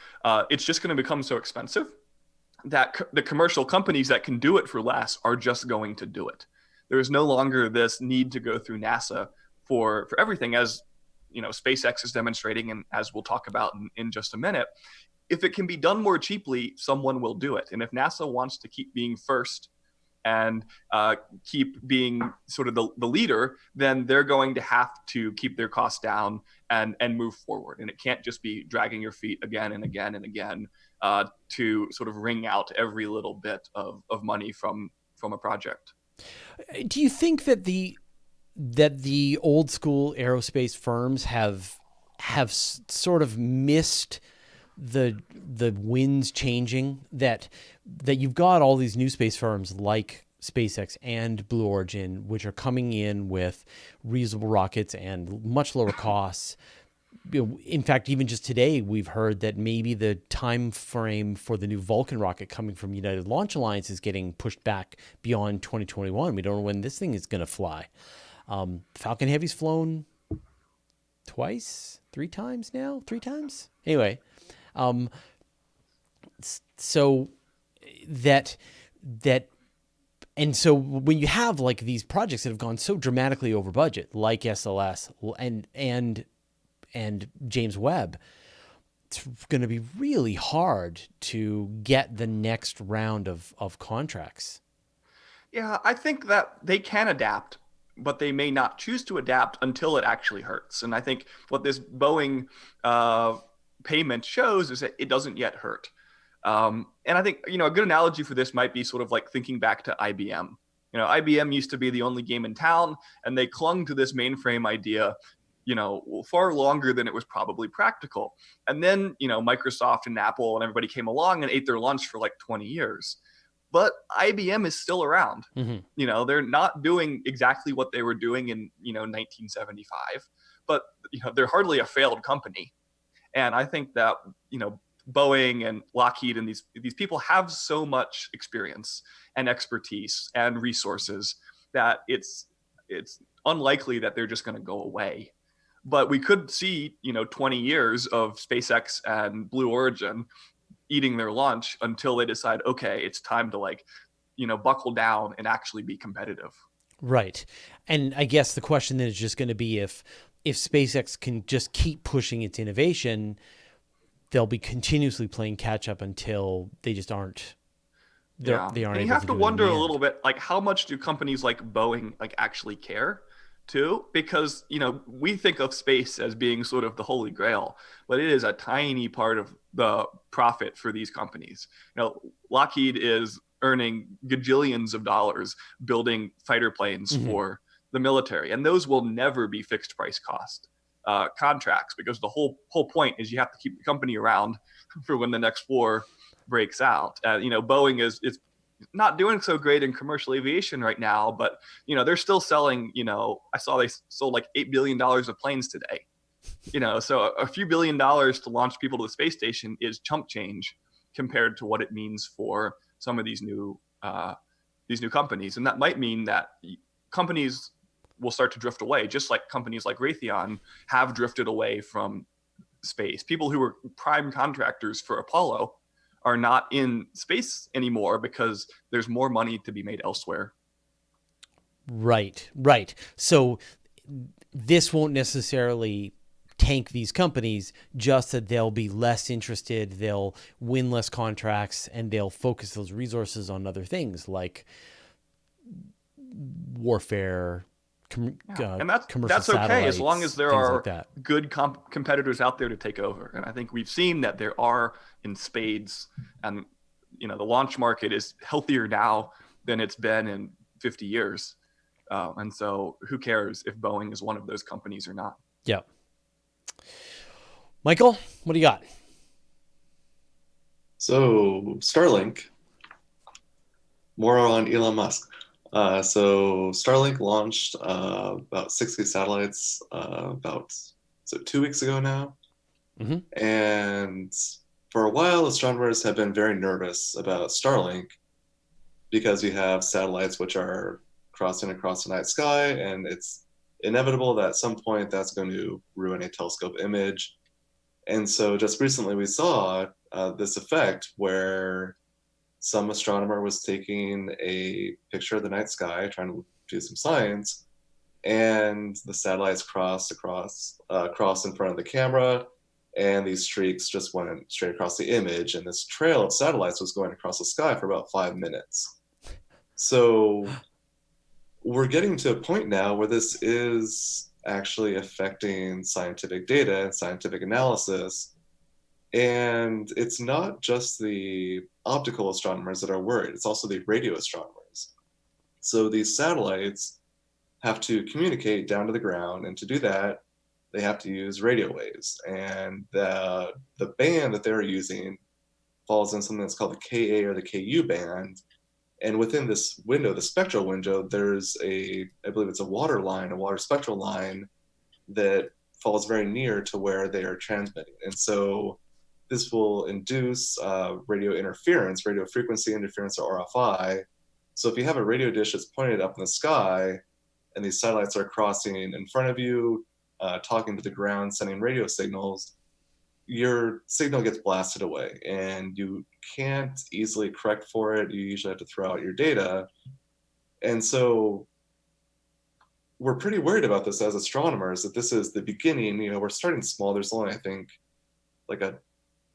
it's just going to become so expensive that the commercial companies that can do it for less are just going to do it. There is no longer this need to go through NASA for everything, as SpaceX is demonstrating, and as we'll talk about in just a minute. If it can be done more cheaply, someone will do it. And if NASA wants to keep being first and keep being sort of the leader, then they're going to have to keep their costs down and move forward. And it can't just be dragging your feet again and again and again to sort of wring out every little bit of money from a project. Do you think that the old school aerospace firms have sort of missed the winds changing, that you've got all these new space firms like SpaceX and Blue Origin, which are coming in with reusable rockets and much lower costs? In fact, even just today, we've heard that maybe the time frame for the new Vulcan rocket coming from United Launch Alliance is getting pushed back beyond 2021. We don't know when this thing is going to fly. Falcon Heavy's flown three times now. Anyway, so that and so when you have like these projects that have gone so dramatically over budget, like SLS and James Webb, it's going to be really hard to get the next round of contracts. Yeah, I think that they can adapt, but they may not choose to adapt until it actually hurts. And I think what this Boeing payment shows is that it doesn't yet hurt. And I think, a good analogy for this might be sort of like thinking back to IBM. IBM used to be the only game in town, and they clung to this mainframe idea, far longer than it was probably practical. And then, Microsoft and Apple and everybody came along and ate their lunch for like 20 years. But IBM is still around. Mm-hmm. They're not doing exactly what they were doing in, 1975, but, they're hardly a failed company. And I think that, Boeing and Lockheed and these people have so much experience and expertise and resources that it's unlikely that they're just going to go away. But we could see, 20 years of SpaceX and Blue Origin eating their lunch until they decide, okay, it's time to buckle down and actually be competitive. Right. And I guess the question then is just going to be if SpaceX can just keep pushing its innovation, they'll be continuously playing catch up until they just aren't. They aren't. And you have to wonder a little bit, like, how much do companies like Boeing actually care too? Because we think of space as being sort of the holy grail, but it is a tiny part of the profit for these companies. Lockheed is earning gajillions of dollars building fighter planes mm-hmm. for the military, and those will never be fixed price cost contracts, because the whole point is you have to keep the company around for when the next war breaks out. Boeing is not doing so great in commercial aviation right now, but they're still selling. I saw they sold like $8 billion of planes today. So a few $1 billion to launch people to the space station is chump change compared to what it means for some of these new companies. And that might mean that companies will start to drift away, just like companies like Raytheon have drifted away from space. People who were prime contractors for Apollo are not in space anymore because there's more money to be made elsewhere. Right. So this won't necessarily tank these companies, just that they'll be less interested, they'll win less contracts, and they'll focus those resources on other things like warfare, and that's okay as long as there are good competitors out there to take over. And I think we've seen that there are in spades, and the launch market is healthier now than it's been in 50 years. And so who cares if Boeing is one of those companies or not? Yeah. Michael, what do you got? So Starlink, more on Elon Musk. So Starlink launched about 60 satellites about 2 weeks ago now. Mm-hmm. And for a while, astronomers have been very nervous about Starlink because you have satellites which are crossing across the night sky, and it's inevitable that at some point that's going to ruin a telescope image. And so just recently we saw this effect where some astronomer was taking a picture of the night sky, trying to do some science, and the satellites crossed in front of the camera, and these streaks just went straight across the image, and this trail of satellites was going across the sky for about 5 minutes. So we're getting to a point now where this is actually affecting scientific data and scientific analysis. And it's not just the optical astronomers that are worried, it's also the radio astronomers. So these satellites have to communicate down to the ground, and to do that, they have to use radio waves. And the band that they're using falls in something that's called the Ka or the Ku band. And within this window, the spectral window, there's I believe it's a water spectral line that falls very near to where they are transmitting. And so this will induce radio interference, radio frequency interference, or RFI. So if you have a radio dish that's pointed up in the sky and these satellites are crossing in front of you, talking to the ground, sending radio signals, your signal gets blasted away and you can't easily correct for it. You usually have to throw out your data. And so we're pretty worried about this as astronomers, that this is the beginning. We're starting small. There's only, I think,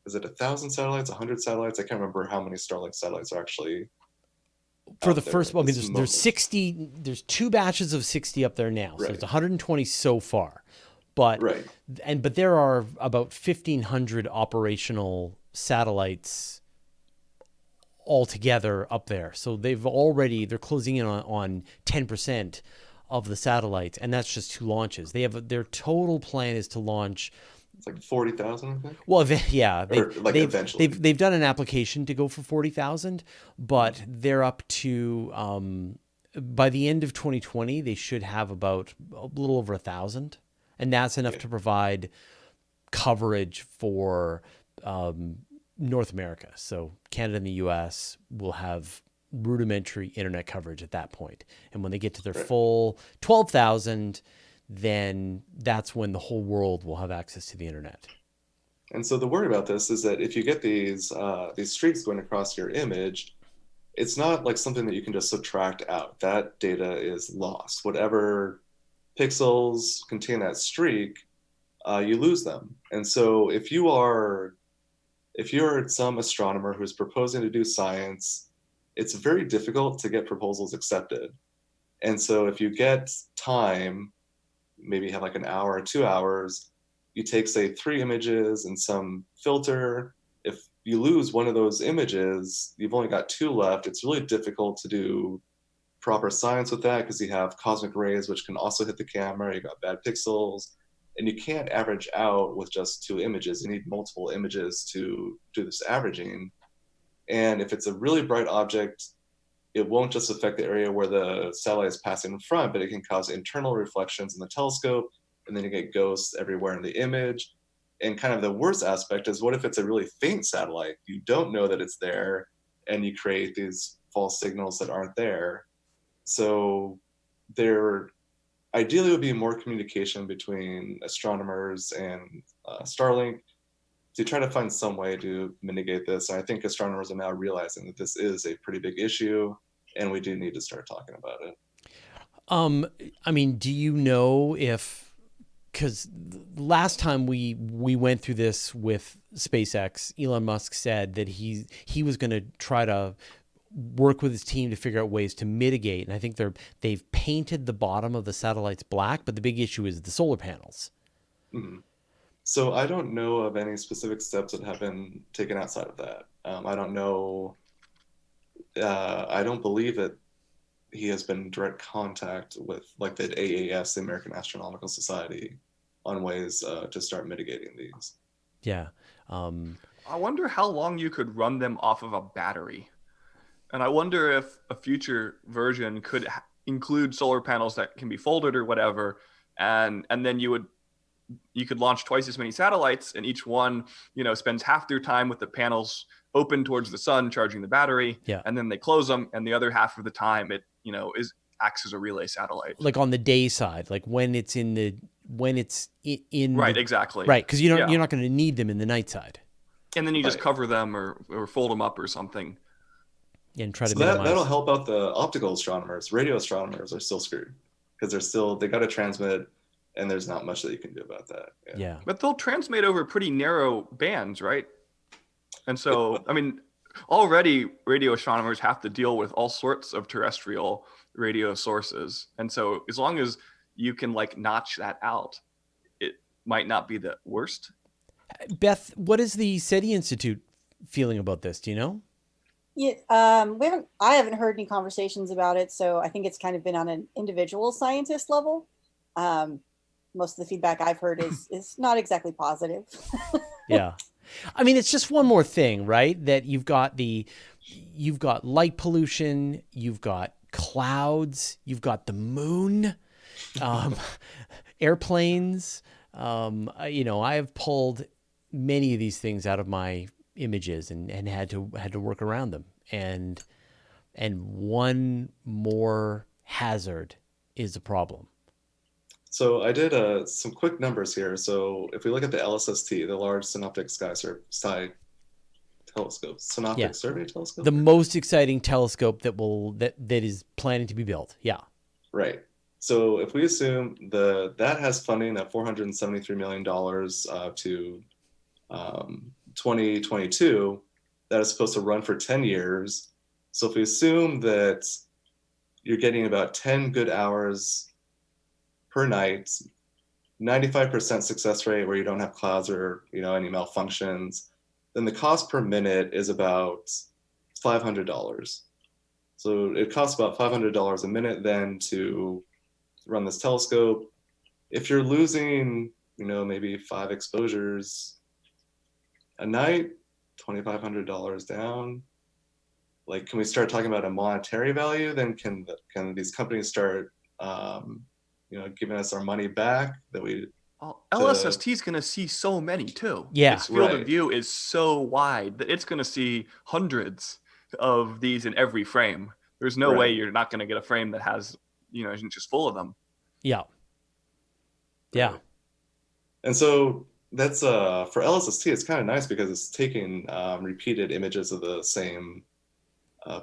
is it 1,000 satellites, 100 satellites? I can't remember how many Starlink satellites are actually for the first. I mean, there's 60. There's 2 batches of 60 up there now, so right. It's 120 so far. But right. But there are about 1,500 operational satellites altogether up there. So they're closing in on 10% of the satellites, and that's just 2 launches. Their total plan is to launch. It's like 40,000, I think. Well, yeah, eventually they've done an application to go for 40,000, but they're up to by the end of 2020 they should have about a little over 1,000. And that's enough to provide coverage for North America. So Canada and the U.S. will have rudimentary internet coverage at that point. And when they get to their full 12,000, then that's when the whole world will have access to the internet. And so the worry about this is that if you get these streaks going across your image, it's not like something that you can just subtract out. That data is lost. Whatever pixels contain that streak, you lose them. And so if you're some astronomer who's proposing to do science, it's very difficult to get proposals accepted. And so if you get time, maybe you have like an hour or 2 hours, you take, say, 3 images and some filter. If you lose one of those images, you've only got 2 left. It's really difficult to do proper science with that because you have cosmic rays, which can also hit the camera. You got bad pixels, and you can't average out with just 2 images. You need multiple images to do this averaging. And if it's a really bright object, it won't just affect the area where the satellite is passing in front, but it can cause internal reflections in the telescope, and then you get ghosts everywhere in the image. And kind of the worst aspect is, what if it's a really faint satellite? You don't know that it's there, and you create these false signals that aren't there. So there ideally would be more communication between astronomers and Starlink to try to find some way to mitigate this. And I think astronomers are now realizing that this is a pretty big issue, and we do need to start talking about it. I mean, do you know because last time we went through this with SpaceX, Elon Musk said that he was going to try to work with his team to figure out ways to mitigate. And I think they've painted the bottom of the satellites black, but the big issue is the solar panels. Mm-hmm. So I don't know of any specific steps that have been taken outside of that. I don't know. I don't believe that he has been in direct contact with like the AAS, the American Astronomical Society, on ways to start mitigating these. Yeah. I wonder how long you could run them off of a battery. And I wonder if a future version could include solar panels that can be folded or whatever, and then you could launch twice as many satellites, and each one, spends half their time with the panels open towards the sun, charging the battery, and then they close them, and the other half of the time it acts as a relay satellite. Like on the day side, like when it's in right, exactly, right, because you're not going to need them in the night side, and then you just cover them or fold them up or something. And try to minimize. That'll help out the optical astronomers. Radio astronomers are still screwed because they got to transmit, and there's not much that you can do about that. Yeah. But they'll transmit over pretty narrow bands, right? And so, I mean, Already, radio astronomers have to deal with all sorts of terrestrial radio sources. And so as long as you can like notch that out, it might not be the worst. Beth, what is the SETI Institute feeling about this? Do you know? Yeah, I haven't heard any conversations about it, so I think it's kind of been on an individual scientist level. Most of the feedback I've heard is not exactly positive. Yeah. I mean, it's just one more thing, right? That you've got light pollution, you've got clouds, you've got the moon, airplanes. I have pulled many of these things out of my images and had to work around them. And one more hazard is a problem. So I did some quick numbers here. So if we look at the LSST, the Large Synoptic Sky Telescope, Synoptic Survey Telescope, the most exciting telescope that is planning to be built. Yeah. Right. So if we assume that has funding at $473 million to 2022, that is supposed to run for 10 years. So if we assume that you're getting about 10 good hours per night, 95% success rate where you don't have clouds or any malfunctions, then the cost per minute is about $500. So it costs about $500 a minute then to run this telescope. If you're losing, maybe 5 exposures a night, $2,500 down. Like, can we start talking about a monetary value? Then can these companies start, giving us our money back that we? LSST is going to see so many too. Yeah, its field of view is so wide that it's going to see hundreds of these in every frame. There's no way you're not going to get a frame that has, isn't just full of them. Yeah. Yeah. Right. And so that's for LSST, it's kind of nice because it's taking repeated images of the same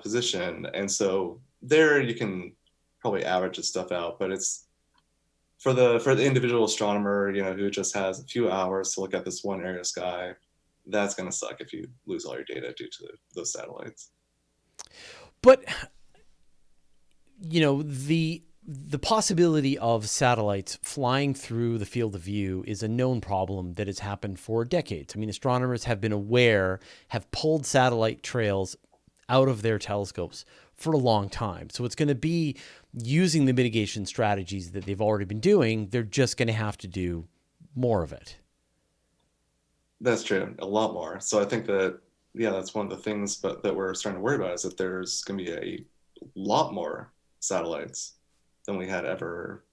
position. And so there you can probably average this stuff out, but it's for the individual astronomer, who just has a few hours to look at this one area of sky, that's going to suck if you lose all your data due to those satellites. But, the possibility of satellites flying through the field of view is a known problem that has happened for decades. I mean, astronomers have been aware, have pulled satellite trails out of their telescopes for a long time. So it's going to be using the mitigation strategies that they've already been doing. They're just going to have to do more of it. That's true. A lot more. So I think that, that's one of the things that we're starting to worry about is that there's going to be a lot more satellites than we had ever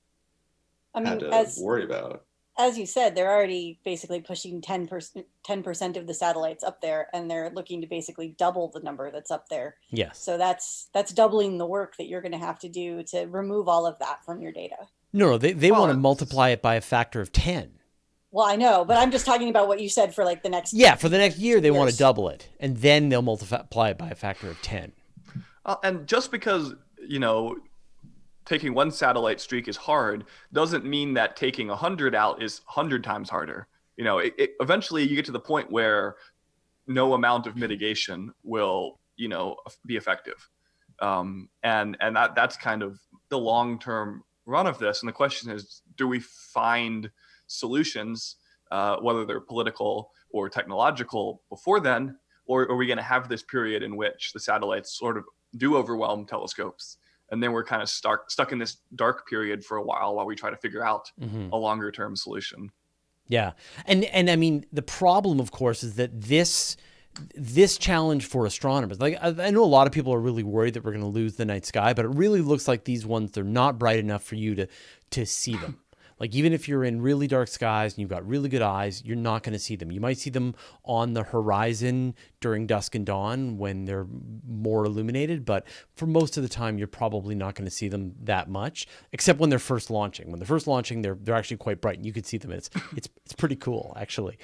had to worry about. As you said, they're already basically pushing 10% of the satellites up there, and they're looking to basically double the number that's up there. Yes. So that's doubling the work that you're going to have to do to remove all of that from your data. No, they want to multiply it by a factor of 10. Well, I know, but I'm just talking about what you said for like the next. Yeah, for the next year, they want to double it, and then they'll multiply it by a factor of 10. And just because, taking one satellite streak is hard doesn't mean that taking 100 out is 100 times harder. Eventually you get to the point where no amount of mitigation will, be effective. And that's kind of the long-term run of this. And the question is, do we find solutions, whether they're political or technological before then, or are we going to have this period in which the satellites sort of do overwhelm telescopes? And then we're kind of stuck in this dark period for a while we try to figure out a longer term solution. Yeah. And I mean, the problem, of course, is that this challenge for astronomers, like I know a lot of people are really worried that we're going to lose the night sky, but it really looks like these ones, they're not bright enough for you to see them. Like even if you're in really dark skies and you've got really good eyes, you're not going to see them. You might see them on the horizon during dusk and dawn when they're more illuminated, but for most of the time, you're probably not going to see them that much, except when they're first launching. When they're first launching, they're actually quite bright, and you can see them. It's pretty cool, actually.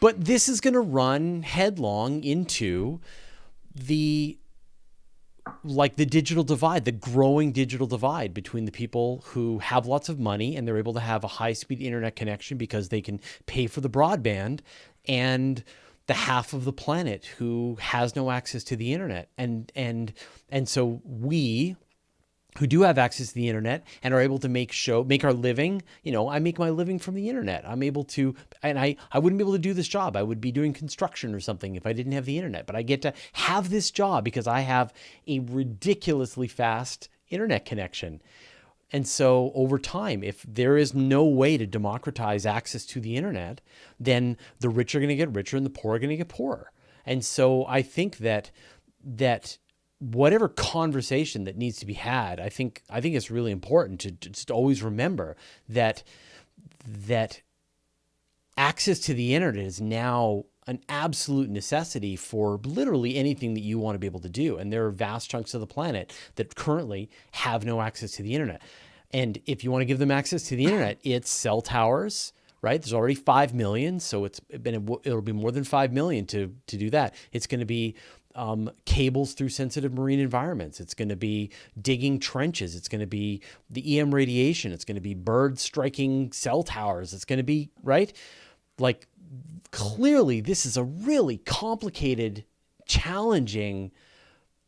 But this is going to run headlong into the digital divide, the growing digital divide between the people who have lots of money and they're able to have a high-speed internet connection because they can pay for the broadband, and the half of the planet who has no access to the internet. And so we who do have access to the internet and are able to make our living, I make my living from the internet. I'm able to, and I wouldn't be able to do this job. I would be doing construction or something if I didn't have the internet, but I get to have this job because I have a ridiculously fast internet connection. And so over time, if there is no way to democratize access to the internet, then the rich are going to get richer and the poor are going to get poorer. And so I think that whatever conversation that needs to be had, I think it's really important to just always remember that access to the internet is now an absolute necessity for literally anything that you want to be able to do. And there are vast chunks of the planet that currently have no access to the internet. And if you want to give them access to the internet, it's cell towers, right? There's already 5 million. So it'll be more than 5 million to do that. It's going to be cables through sensitive marine environments. It's going to be digging trenches. It's going to be the EM radiation. It's going to be birds striking cell towers. It's going to be, right? Like, clearly this is a really complicated, challenging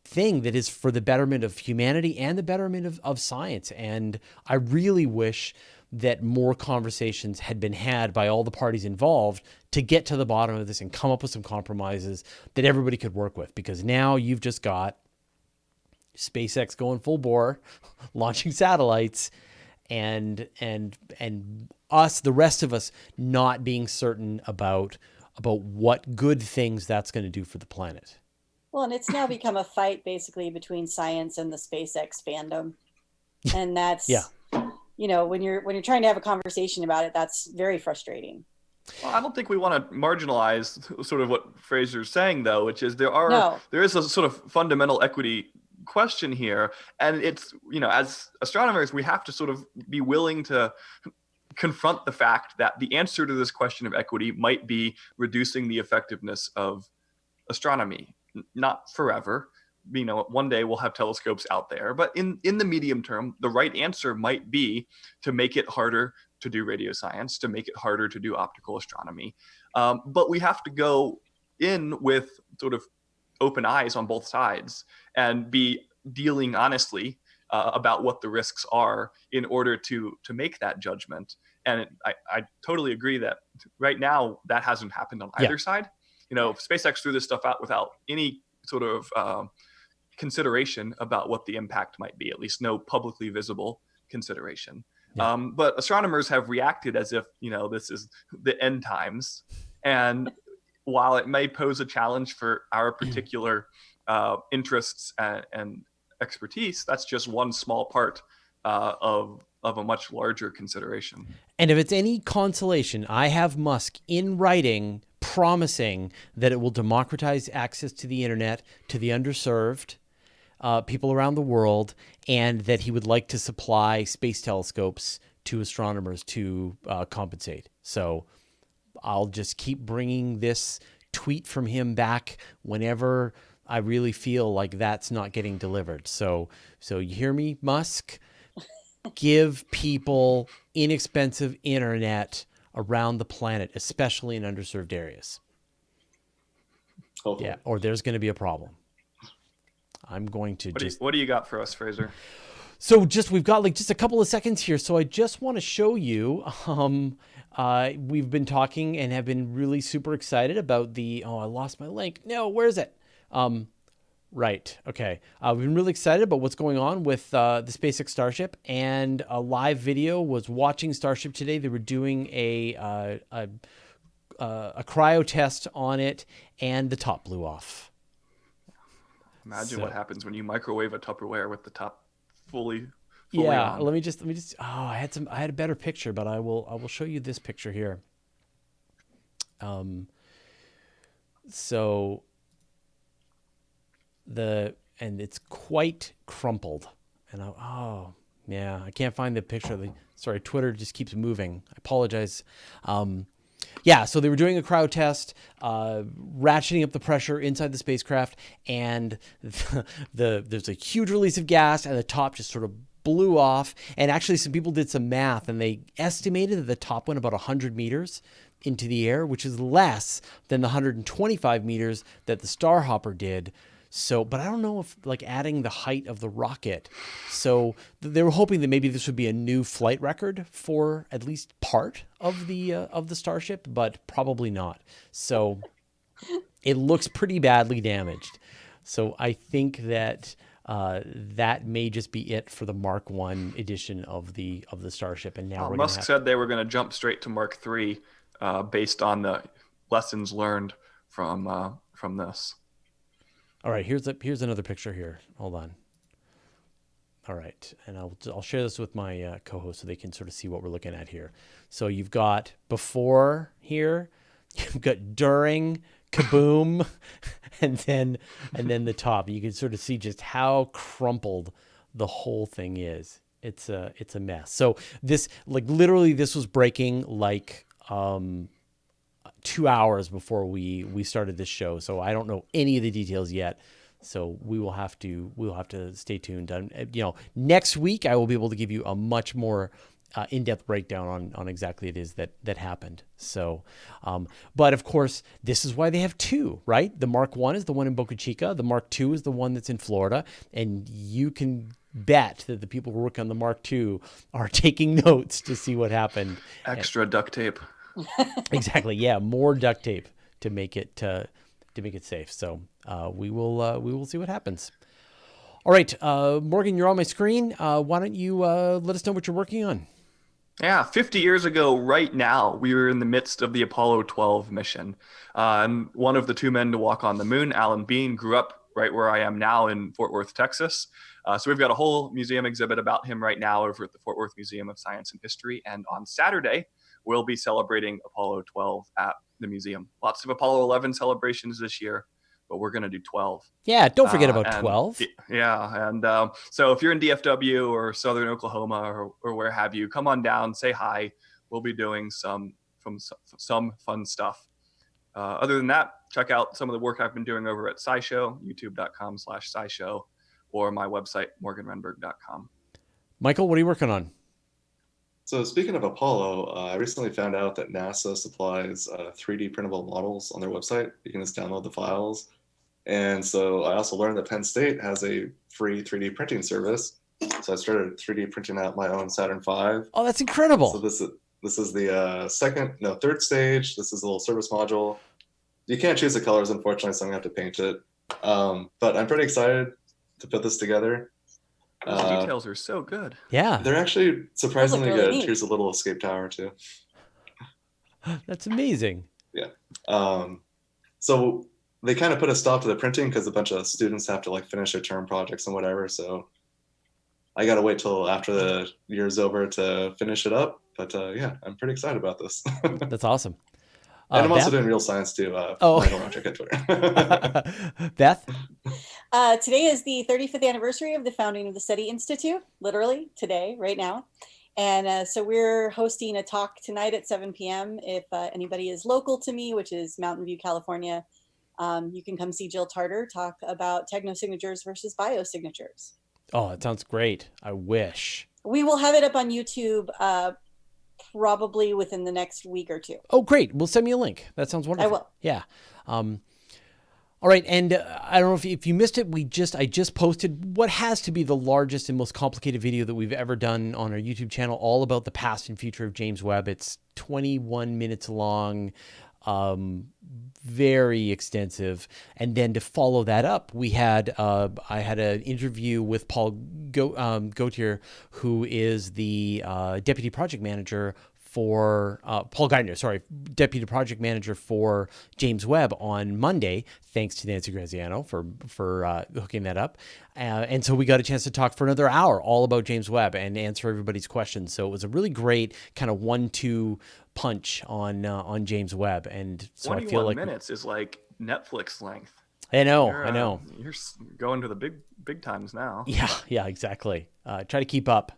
thing that is for the betterment of humanity and the betterment of science. And I really wish that more conversations had been had by all the parties involved to get to the bottom of this and come up with some compromises that everybody could work with. Because now you've just got SpaceX going full bore, launching satellites, and us, the rest of us, not being certain about what good things that's going to do for the planet. Well, and it's now become a fight basically between science and the SpaceX fandom. And that's, when you're trying to have a conversation about it, that's very frustrating. Well, I don't think we want to marginalize sort of what Fraser's saying, though, which is there is a sort of fundamental equity question here. And it's, as astronomers, we have to sort of be willing to confront the fact that the answer to this question of equity might be reducing the effectiveness of astronomy. Not forever. One day we'll have telescopes out there, but in the medium term, the right answer might be to make it harder to do radio science, to make it harder to do optical astronomy. But we have to go in with sort of open eyes on both sides and be dealing honestly about what the risks are in order to make that judgment. And I totally agree that right now that hasn't happened on either side. SpaceX threw this stuff out without any sort of consideration about what the impact might be, at least no publicly visible consideration. Yeah. But astronomers have reacted as if, this is the end times. And while it may pose a challenge for our particular interests and expertise, that's just one small part of a much larger consideration. And if it's any consolation, I have Musk in writing promising that it will democratize access to the internet to the underserved people around the world, and that he would like to supply space telescopes to astronomers to compensate. So I'll just keep bringing this tweet from him back whenever I really feel like that's not getting delivered. So you hear me, Musk? Give people inexpensive internet around the planet, especially in underserved areas. Yeah, or there's going to be a problem. I'm going to What do you got for us, Fraser? So we've got just a couple of seconds here. So I just want to show you, we've been talking and have been really super excited about I lost my link. No, where is it? Right. Okay. We've been really excited about what's going on with the SpaceX Starship, and a live video was watching Starship today. They were doing a cryo test on it, and the top blew off. Imagine what happens when you microwave a Tupperware with the top fully on. On. Let me just. I had a better picture, but I will show you this picture here. And it's quite crumpled, and I can't find the picture. Sorry, Twitter just keeps moving. I apologize. So they were doing a cryo test, ratcheting up the pressure inside the spacecraft, and there's a huge release of gas, and the top just sort of blew off. And actually, some people did some math, and they estimated that the top went about 100 meters. into the air, which is less than the 125 meters that the Starhopper did. So, but I don't know if like adding the height of the rocket. So they were hoping that maybe this would be a new flight record for at least part of the Starship, but probably not. So it looks pretty badly damaged. So I think that that may just be it for the Mark 1 edition of the Starship. And now Musk said they were going to jump straight to Mark 3 based on the lessons learned from this. All right, here's another picture here. Hold on. All right, and I'll share this with my co-host so they can sort of see what we're looking at here. So you've got before here, you've got during, kaboom, and then the top. You can sort of see just how crumpled the whole thing is. It's a mess. So this, like, literally this was breaking like 2 hours before we started this show. So I don't know any of the details yet. So we'll have to stay tuned. Next week I will be able to give you a much more in-depth breakdown on exactly it is that happened. So, but of course, this is why they have two, right? The Mark 1 is the one in Boca Chica. The Mark 2 is the one that's in Florida. And you can bet that the people who work on the Mark 2 are taking notes to see what happened. Extra duct tape. Exactly. Yeah. More duct tape to make it safe. So, we will see what happens. All right. Morgan, you're on my screen. Why don't you, let us know what you're working on? Yeah, 50 years ago, right now, we were in the midst of the Apollo 12 mission. And one of the two men to walk on the moon, Alan Bean, grew up right where I am now in Fort Worth, Texas. So we've got a whole museum exhibit about him right now over at the Fort Worth Museum of Science and History. And on Saturday, we'll be celebrating Apollo 12 at the museum. Lots of Apollo 11 celebrations this year, but we're going to do 12. Yeah, don't forget about 12. Yeah, and so if you're in DFW or Southern Oklahoma or where have you, come on down, say hi. We'll be doing some fun stuff. Other than that, check out some of the work I've been doing over at SciShow, youtube.com/SciShow, or my website, morganrenberg.com. Michael, what are you working on? So speaking of Apollo, I recently found out that NASA supplies 3D printable models on their website. You can just download the files. And so I also learned that Penn State has a free 3D printing service. So I started 3D printing out my own Saturn V. Oh, that's incredible. So this is the third stage. This is a little service module. You can't choose the colors, unfortunately, so I'm going to have to paint it. But I'm pretty excited to put this together. Those details are so good. Yeah. They're actually surprisingly really good. neat. Here's a little escape tower, too. That's amazing. Yeah. So they kind of put a stop to the printing because a bunch of students have to like finish their term projects and whatever. So I got to wait till after the year's over to finish it up. But yeah, I'm pretty excited about this. That's awesome. And I'm also Beth? doing real science too. Check it Twitter. Beth? Today is the 35th anniversary of the founding of the SETI Institute, literally today, right now. And so we're hosting a talk tonight at 7 p.m. If anybody is local to me, which is Mountain View, California, you can come see Jill Tarter talk about technosignatures versus biosignatures. Oh, it sounds great. I wish. We will have it up on YouTube probably within the next week or two. Oh, great. Well, send me a link. That sounds wonderful. I will. Yeah. All right. And I don't know if you missed it. I just posted what has to be the largest and most complicated video that we've ever done on our YouTube channel, all about the past and future of James Webb. It's 21 minutes long. Very extensive. And then to follow that up, I had an interview with Paul Gautier, who is the deputy project manager for Paul Geithner, deputy project manager for James Webb on Monday. Thanks to Nancy Graziano for hooking that up. And so we got a chance to talk for another hour all about James Webb and answer everybody's questions. So it was a really great kind of 1-2 punch on James Webb. And so I feel like 21 minutes is like Netflix length. I know. You're going to the big times now. Yeah, exactly. Try to keep up.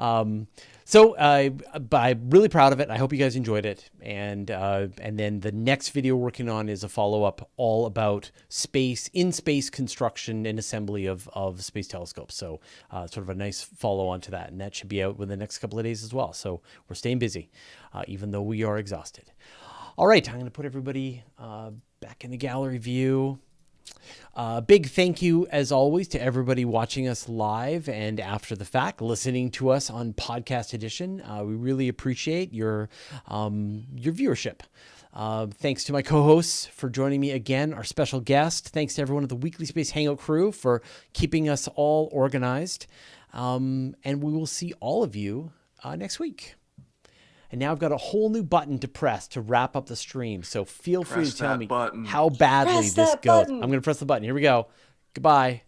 But I'm really proud of it. I hope you guys enjoyed it. And then the next video we're working on is a follow-up all about in-space construction and assembly of space telescopes. So sort of a nice follow-on to that. And that should be out within the next couple of days as well. So we're staying busy, even though we are exhausted. All right, I'm going to put everybody back in the gallery view. Big thank you, as always, to everybody watching us live and after the fact, listening to us on podcast edition. We really appreciate your viewership. Thanks to my co-hosts for joining me again, our special guest. Thanks to everyone at the Weekly Space Hangout crew for keeping us all organized. And we will see all of you next week. And now I've got a whole new button to press to wrap up the stream. So feel free to tell me how badly this goes. I'm going to press the button. Here we go. Goodbye.